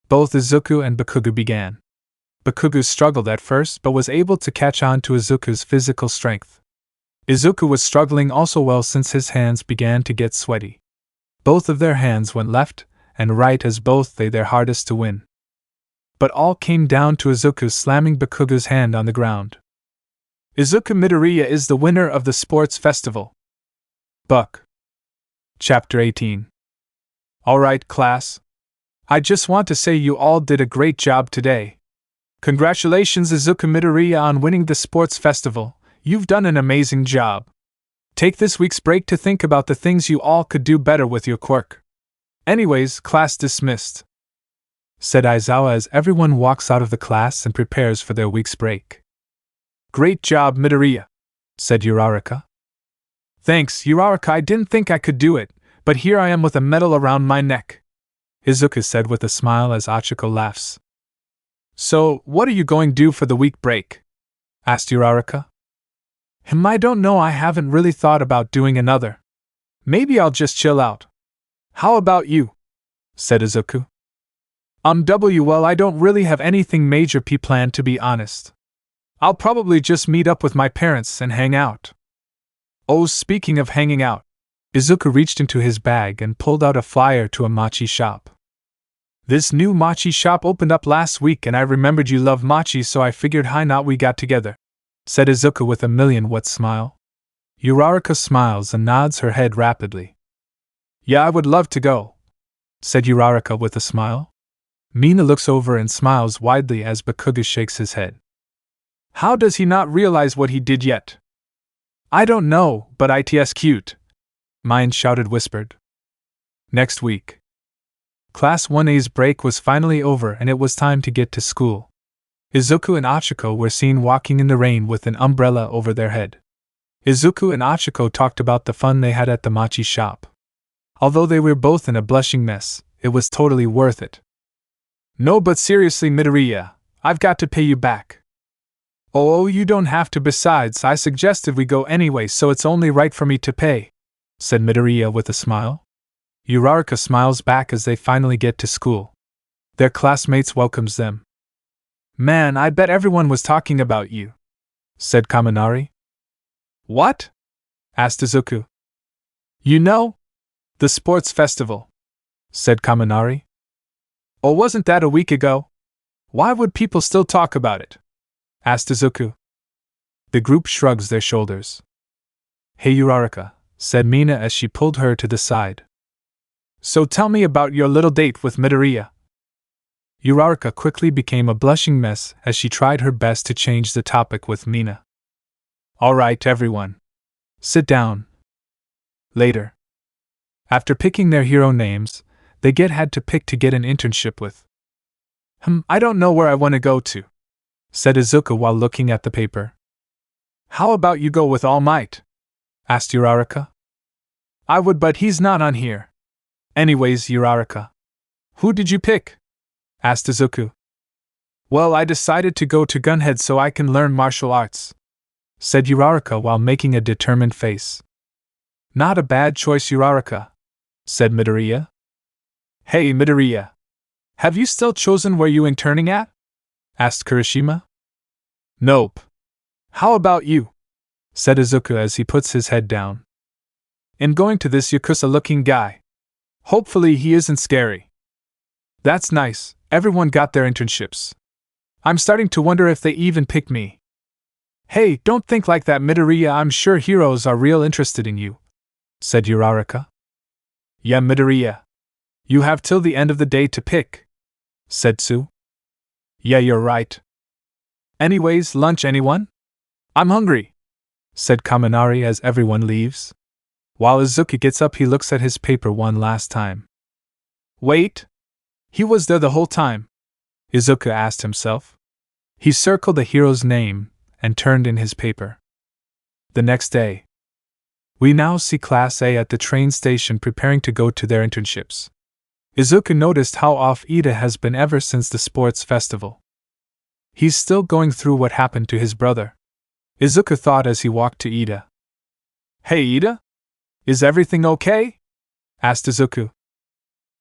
Both Izuku and Bakugo began. Bakugo struggled at first but was able to catch on to Izuku's physical strength. Izuku was struggling also well since his hands began to get sweaty. Both of their hands went left and right as both they their hardest to win. But all came down to Izuku slamming Bakugo's hand on the ground. Izuku Midoriya is the winner of the sports festival. Buck. Chapter 18. Alright, class. I just want to say you all did a great job today. Congratulations Izuku Midoriya on winning the sports festival, you've done an amazing job. Take this week's break to think about the things you all could do better with your quirk. Anyways, class dismissed, said Aizawa as everyone walks out of the class and prepares for their week's break. Great job Midoriya, said Uraraka. Thanks Uraraka, I didn't think I could do it, but here I am with a medal around my neck, Izuku said with a smile as Ochaco laughs. So, what are you going to do for the week break? Asked Uraraka. I don't know, I haven't really thought about doing another. Maybe I'll just chill out. How about you? Said Izuku. Well, I don't really have anything major planned to be honest. I'll probably just meet up with my parents and hang out. Oh, speaking of hanging out, Izuku reached into his bag and pulled out a flyer to a mochi shop. This new mochi shop opened up last week and I remembered you love mochi so I figured why not we got together, said Izuku with a million-watt smile. Uraraka smiles and nods her head rapidly. Yeah, I would love to go, said Uraraka with a smile. Mina looks over and smiles widely as Bakugo shakes his head. How does he not realize what he did yet? I don't know, but it's cute, Mine shouted whispered. Next week. Class 1A's break was finally over and it was time to get to school. Izuku and Ochaco were seen walking in the rain with an umbrella over their head. Izuku and Ochaco talked about the fun they had at the mochi shop. Although they were both in a blushing mess, it was totally worth it. No, but seriously Midoriya, I've got to pay you back. Oh, you don't have to. Besides, I suggested we go anyway, so it's only right for me to pay, said Midoriya with a smile. Uraraka smiles back as they finally get to school. Their classmates welcomes them. Man, I bet everyone was talking about you, said Kaminari. What? Asked Izuku. You know? The sports festival, said Kaminari. Oh, wasn't that a week ago? Why would people still talk about it? Asked Izuku. The group shrugs their shoulders. Hey Uraraka, said Mina as she pulled her to the side. So tell me about your little date with Midoriya. Uraraka quickly became a blushing mess as she tried her best to change the topic with Mina. Alright everyone. Sit down. Later. After picking their hero names, they had to pick to get an internship with. I don't know where I want to go to, said Izuku while looking at the paper. How about you go with Almight? Asked Uraraka. I would, but he's not on here. Anyways, Uraraka. Who did you pick? Asked Izuku. Well, I decided to go to Gunhead so I can learn martial arts, said Uraraka while making a determined face. Not a bad choice, Uraraka, said Midoriya. Hey, Midoriya. Have you still chosen where you interning at? Asked Kirishima. Nope. How about you? Said Izuku as he puts his head down. In going to this Yakuza-looking guy. Hopefully he isn't scary. That's nice, everyone got their internships. I'm starting to wonder if they even picked me. Hey, don't think like that, Midoriya, I'm sure heroes are real interested in you, said Uraraka. Yeah, Midoriya. You have till the end of the day to pick, said Tsu. Yeah, you're right. Anyways, lunch anyone? I'm hungry, said Kaminari as everyone leaves. While Izuku gets up, he looks at his paper one last time. Wait! He was there the whole time, Izuku asked himself. He circled the hero's name and turned in his paper. The next day. We now see Class A at the train station preparing to go to their internships. Izuku noticed how off Ida has been ever since the sports festival. He's still going through what happened to his brother, Izuku thought as he walked to Ida. Hey Ida? Is everything okay? Asked Izuku.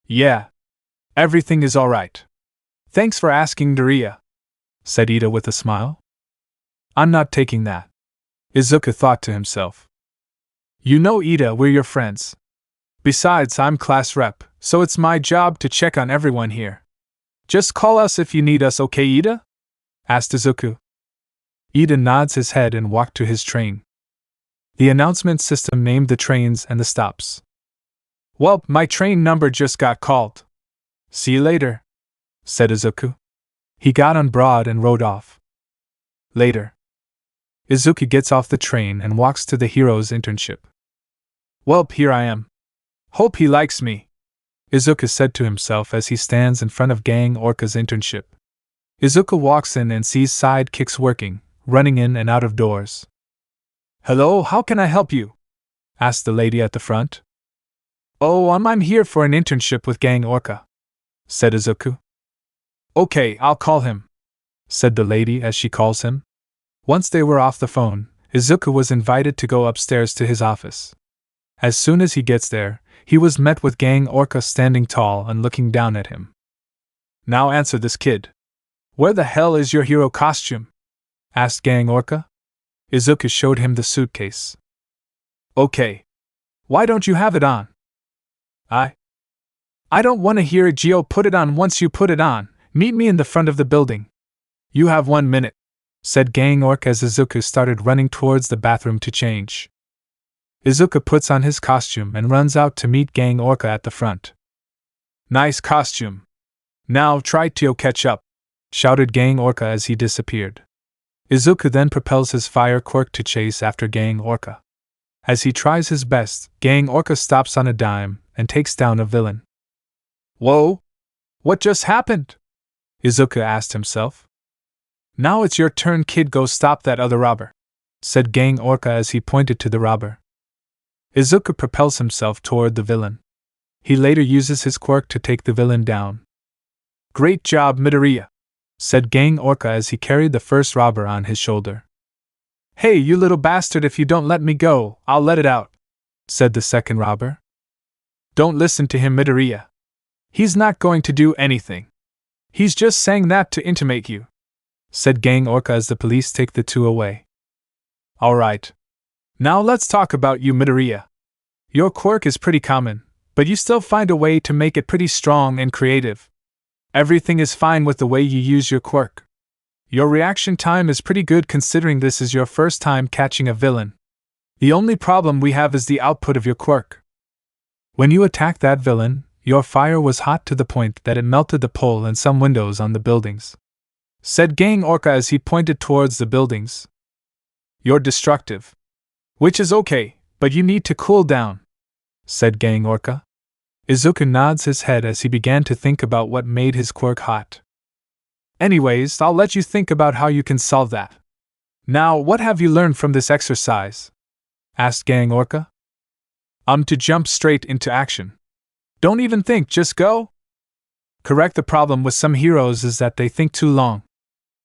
Yeah. Everything is alright. Thanks for asking, Midoriya, said Ida with a smile. I'm not taking that, Izuku thought to himself. You know, Ida, we're your friends. Besides, I'm class rep, so it's my job to check on everyone here. Just call us if you need us, okay, Ida? Asked Izuku. Ida nods his head and walked to his train. The announcement system named the trains and the stops. Well, my train number just got called. See you later, said Izuku. He got on Broad and rode off. Later. Izuku gets off the train and walks to the hero's internship. Welp, here I am. Hope he likes me, Izuku said to himself as he stands in front of Gang Orca's internship. Izuku walks in and sees sidekicks working, running in and out of doors. Hello, how can I help you? Asked the lady at the front. Oh, I'm here for an internship with Gang Orca, said Izuku. Okay, I'll call him, said the lady as she calls him. Once they were off the phone, Izuku was invited to go upstairs to his office. As soon as he gets there, he was met with Gang Orca standing tall and looking down at him. Now answer this, kid. Where the hell is your hero costume? Asked Gang Orca. Izuku showed him the suitcase. Okay. Why don't you have it on? I don't want to hear it, Gio. Put it on once you put it on. Meet me in the front of the building. You have 1 minute, said Gang Orca as Izuku started running towards the bathroom to change. Izuku puts on his costume and runs out to meet Gang Orca at the front. Nice costume. Now try to catch up, shouted Gang Orca as he disappeared. Izuku then propels his fire quirk to chase after Gang Orca. As he tries his best, Gang Orca stops on a dime and takes down a villain. Whoa! What just happened? Izuku asked himself. Now it's your turn, kid. Go stop that other robber, said Gang Orca as he pointed to the robber. Izuku propels himself toward the villain. He later uses his quirk to take the villain down. Great job, Midoriya, said Gang Orca as he carried the first robber on his shoulder. Hey, you little bastard, if you don't let me go, I'll let it out, said the second robber. Don't listen to him, Midoriya. He's not going to do anything. He's just saying that to intimidate you, said Gang Orca as the police take the two away. Alright. Now let's talk about you, Midoriya. Your quirk is pretty common, but you still find a way to make it pretty strong and creative. Everything is fine with the way you use your quirk. Your reaction time is pretty good considering this is your first time catching a villain. The only problem we have is the output of your quirk. When you attacked that villain, your fire was hot to the point that it melted the pole and some windows on the buildings, said Gang Orca as he pointed towards the buildings. You're destructive. Which is okay, but you need to cool down, said Gang Orca. Izuku nods his head as he began to think about what made his quirk hot. Anyways, I'll let you think about how you can solve that. Now, what have you learned from this exercise? Asked Gang Orca. To jump straight into action. Don't even think, just go. Correct. The problem with some heroes is that they think too long.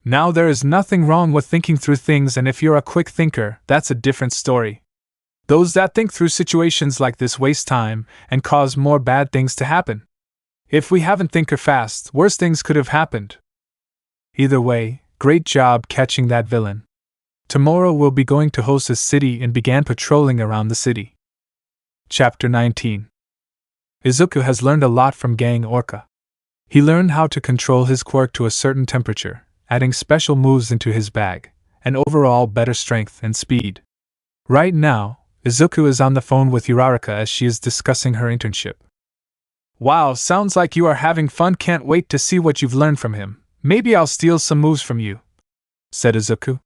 Now, there is nothing wrong with thinking through things, and if you're a quick thinker, that's a different story. Those that think through situations like this waste time and cause more bad things to happen. If we haven't thinker fast, worse things could have happened. Either way, great job catching that villain. Tomorrow we'll be going to Hosu's city and began patrolling around the city. Chapter 19. Izuku has learned a lot from Gang Orca. He learned how to control his quirk to a certain temperature, adding special moves into his bag, and overall better strength and speed. Right now, Izuku is on the phone with Uraraka as she is discussing her internship. Wow, sounds like you are having fun. Can't wait to see what you've learned from him. Maybe I'll steal some moves from you, said Izuku.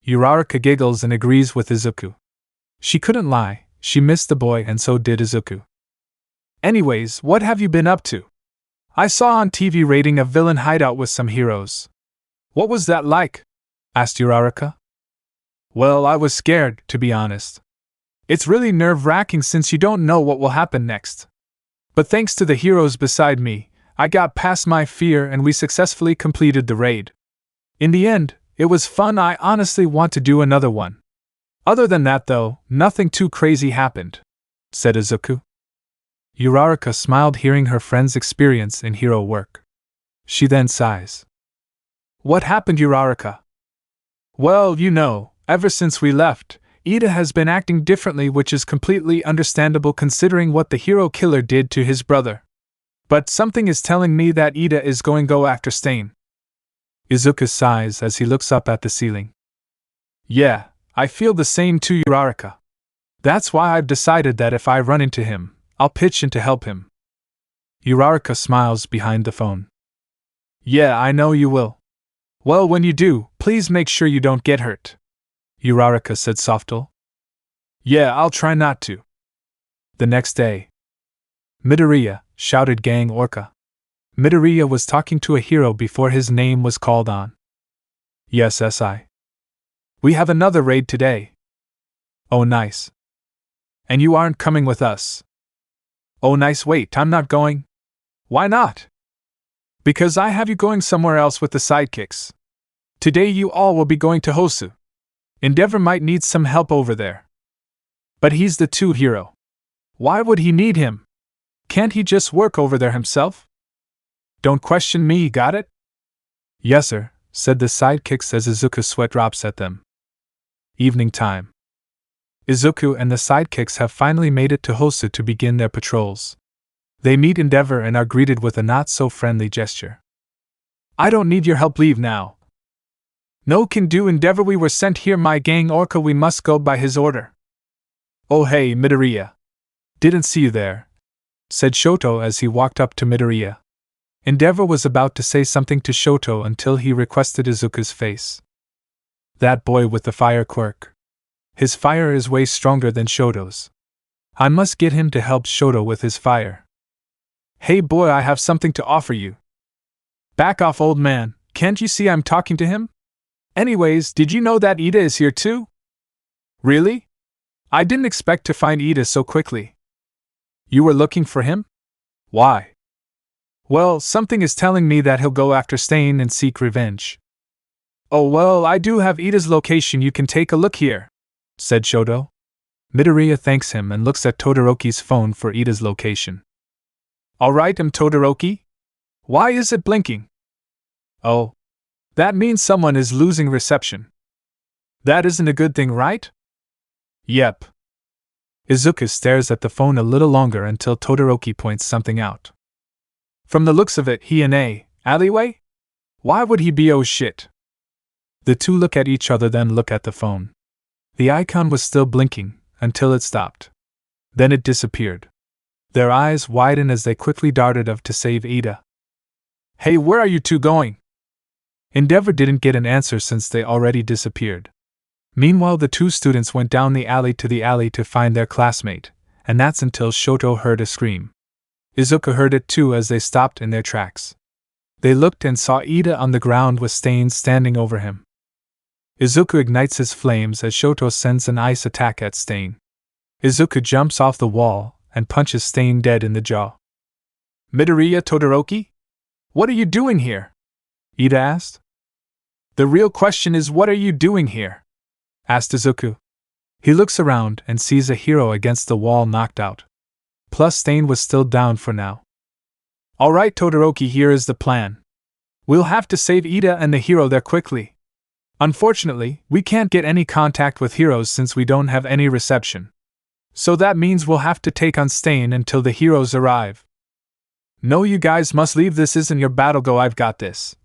Uraraka giggles and agrees with Izuku. She couldn't lie, she missed the boy and so did Izuku. Anyways, what have you been up to? I saw on TV raiding a villain hideout with some heroes. What was that like? Asked Uraraka. Well, I was scared, to be honest. It's really nerve-wracking since you don't know what will happen next. But thanks to the heroes beside me, I got past my fear and we successfully completed the raid. In the end, it was fun. I honestly want to do another one. Other than that though, nothing too crazy happened, said Izuku. Uraraka smiled hearing her friend's experience in hero work. She then sighs. What happened, Uraraka? Well, you know, ever since we left, Ida has been acting differently, which is completely understandable considering what the hero killer did to his brother. But something is telling me that Ida is going to go after Stain. Izuku sighs as he looks up at the ceiling. Yeah, I feel the same too, Uraraka. That's why I've decided that if I run into him, I'll pitch in to help him. Uraraka smiles behind the phone. Yeah, I know you will. Well, when you do, please make sure you don't get hurt, Uraraka said softly. Yeah, I'll try not to. The next day. Midoriya, shouted Gang Orca. Midoriya was talking to a hero before his name was called on. Yes, SI. We have another raid today. Oh, nice. And you aren't coming with us. Oh, nice. Wait, I'm not going. Why not? Because I have you going somewhere else with the sidekicks. Today you all will be going to Hosu. Endeavor might need some help over there. But he's the 2 hero. Why would he need him? Can't he just work over there himself? Don't question me, got it? Yes, sir, said the sidekicks as Izuku's sweat drops at them. Evening time. Izuku and the sidekicks have finally made it to Hosu to begin their patrols. They meet Endeavor and are greeted with a not-so-friendly gesture. I don't need your help, leave now. No can do, Endeavor, we were sent here by Gang Orca, we must go by his order. Oh hey, Midoriya. Didn't see you there, said Shoto as he walked up to Midoriya. Endeavor was about to say something to Shoto until he requested Izuku's face. That boy with the fire quirk. His fire is way stronger than Shoto's. I must get him to help Shoto with his fire. Hey boy, I have something to offer you. Back off, old man, can't you see I'm talking to him? Anyways, did you know that Ida is here too? Really? I didn't expect to find Ida so quickly. You were looking for him? Why? Well, something is telling me that he'll go after Stain and seek revenge. Oh well, I do have Ida's location, you can take a look here, said Shoto. Midoriya thanks him and looks at Todoroki's phone for Ida's location. Alright, Todoroki? Why is it blinking? Oh. That means someone is losing reception. That isn't a good thing, right? Yep. Izuku stares at the phone a little longer until Todoroki points something out. From the looks of it, he in a alleyway? Why would he be oh shit? The two look at each other, then look at the phone. The icon was still blinking until it stopped. Then it disappeared. Their eyes widen as they quickly darted off to save Ida. Hey, where are you two going? Endeavor didn't get an answer since they already disappeared. Meanwhile, the two students went down the alley to find their classmate, and that's until Shoto heard a scream. Izuku heard it too as they stopped in their tracks. They looked and saw Ida on the ground with Stain standing over him. Izuku ignites his flames as Shoto sends an ice attack at Stain. Izuku jumps off the wall and punches Stain dead in the jaw. Midoriya, Todoroki? What are you doing here? Ida asked. The real question is, what are you doing here? Asked Izuku. He looks around and sees a hero against the wall knocked out. Plus Stain was still down for now. Alright, Todoroki, here is the plan. We'll have to save Ida and the hero there quickly. Unfortunately, we can't get any contact with heroes since we don't have any reception. So that means we'll have to take on Stain until the heroes arrive. No, you guys must leave, this isn't your battle, go, I've got this.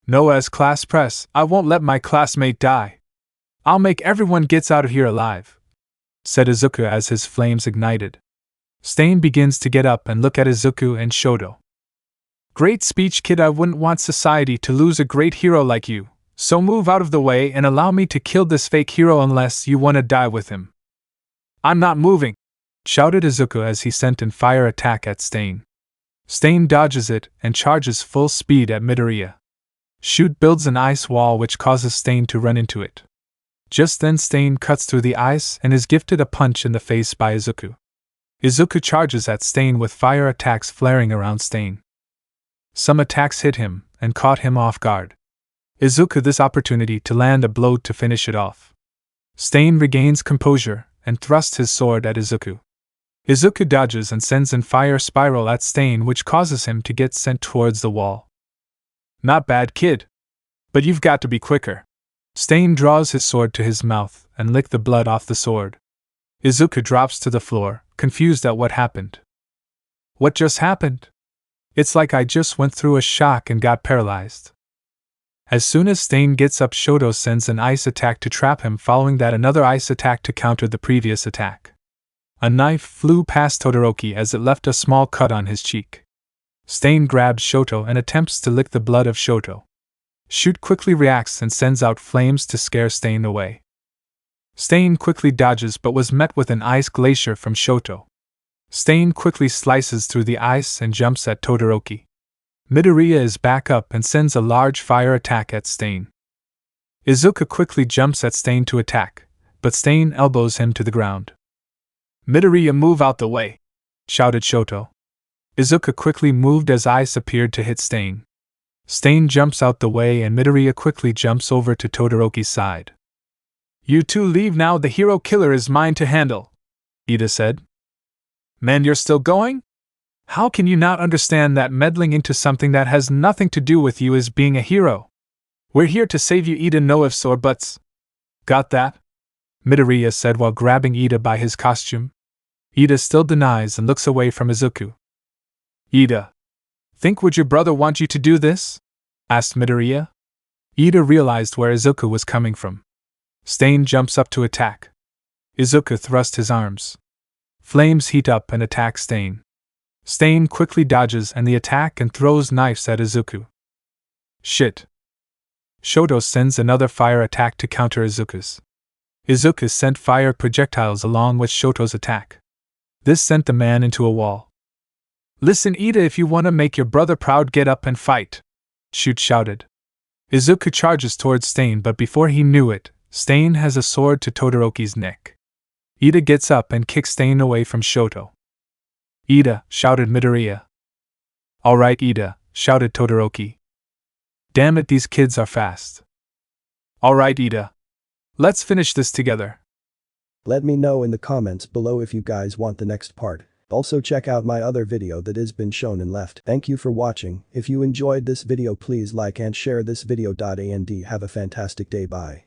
No, as class press, I won't let my classmate die. I'll make everyone gets out of here alive, said Izuku as his flames ignited. Stain begins to get up and look at Izuku and Shoto. Great speech, kid, I wouldn't want society to lose a great hero like you. So move out of the way and allow me to kill this fake hero unless you want to die with him. I'm not moving, shouted Izuku as he sent an fire attack at Stain. Stain dodges it and charges full speed at Midoriya. Shoot builds an ice wall which causes Stain to run into it. Just then Stain cuts through the ice and is gifted a punch in the face by Izuku. Izuku charges at Stain with fire attacks flaring around Stain. Some attacks hit him and caught him off guard. Izuku this opportunity to land a blow to finish it off. Stain regains composure and thrusts his sword at Izuku. Izuku dodges and sends an fire spiral at Stain which causes him to get sent towards the wall. Not bad, kid. But you've got to be quicker. Stain draws his sword to his mouth and licks the blood off the sword. Izuku drops to the floor, confused at what happened. What just happened? It's like I just went through a shock and got paralyzed. As soon as Stain gets up, Shoto sends an ice attack to trap him, following that another ice attack to counter the previous attack. A knife flew past Todoroki as it left a small cut on his cheek. Stain grabs Shoto and attempts to lick the blood of Shoto. Shoot quickly reacts and sends out flames to scare Stain away. Stain quickly dodges but was met with an ice glacier from Shoto. Stain quickly slices through the ice and jumps at Todoroki. Midoriya is back up and sends a large fire attack at Stain. Izuku quickly jumps at Stain to attack, but Stain elbows him to the ground. Midoriya, move out the way, shouted Shoto. Izuku quickly moved as ice appeared to hit Stain. Stain jumps out the way and Midoriya quickly jumps over to Todoroki's side. You two leave now, the hero killer is mine to handle, Ida said. Man, you're still going? How can you not understand that meddling into something that has nothing to do with you is being a hero? We're here to save you, Ida, no ifs or buts. Got that? Midoriya said while grabbing Ida by his costume. Ida still denies and looks away from Izuku. Ida, think would your brother want you to do this? Asked Midoriya. Ida realized where Izuku was coming from. Stain jumps up to attack. Izuku thrusts his arms. Flames heat up and attack Stain. Stain quickly dodges and the attack and throws knives at Izuku. Shit. Shoto sends another fire attack to counter Izuku's. Izuku sent fire projectiles along with Shoto's attack. This sent the man into a wall. Listen, Ida, if you want to make your brother proud, get up and fight, Shoot shouted. Izuku charges towards Stain, but before he knew it, Stain has a sword to Todoroki's neck. Ida gets up and kicks Stain away from Shoto. Ida, shouted Midoriya. Alright, Ida, shouted Todoroki. Damn it, these kids are fast. Alright, Ida. Let's finish this together. Let me know in the comments below if you guys want the next part. Also check out my other video that has been shown and left. Thank you for watching. If you enjoyed this video, please like and share this video. And have a fantastic day. Bye.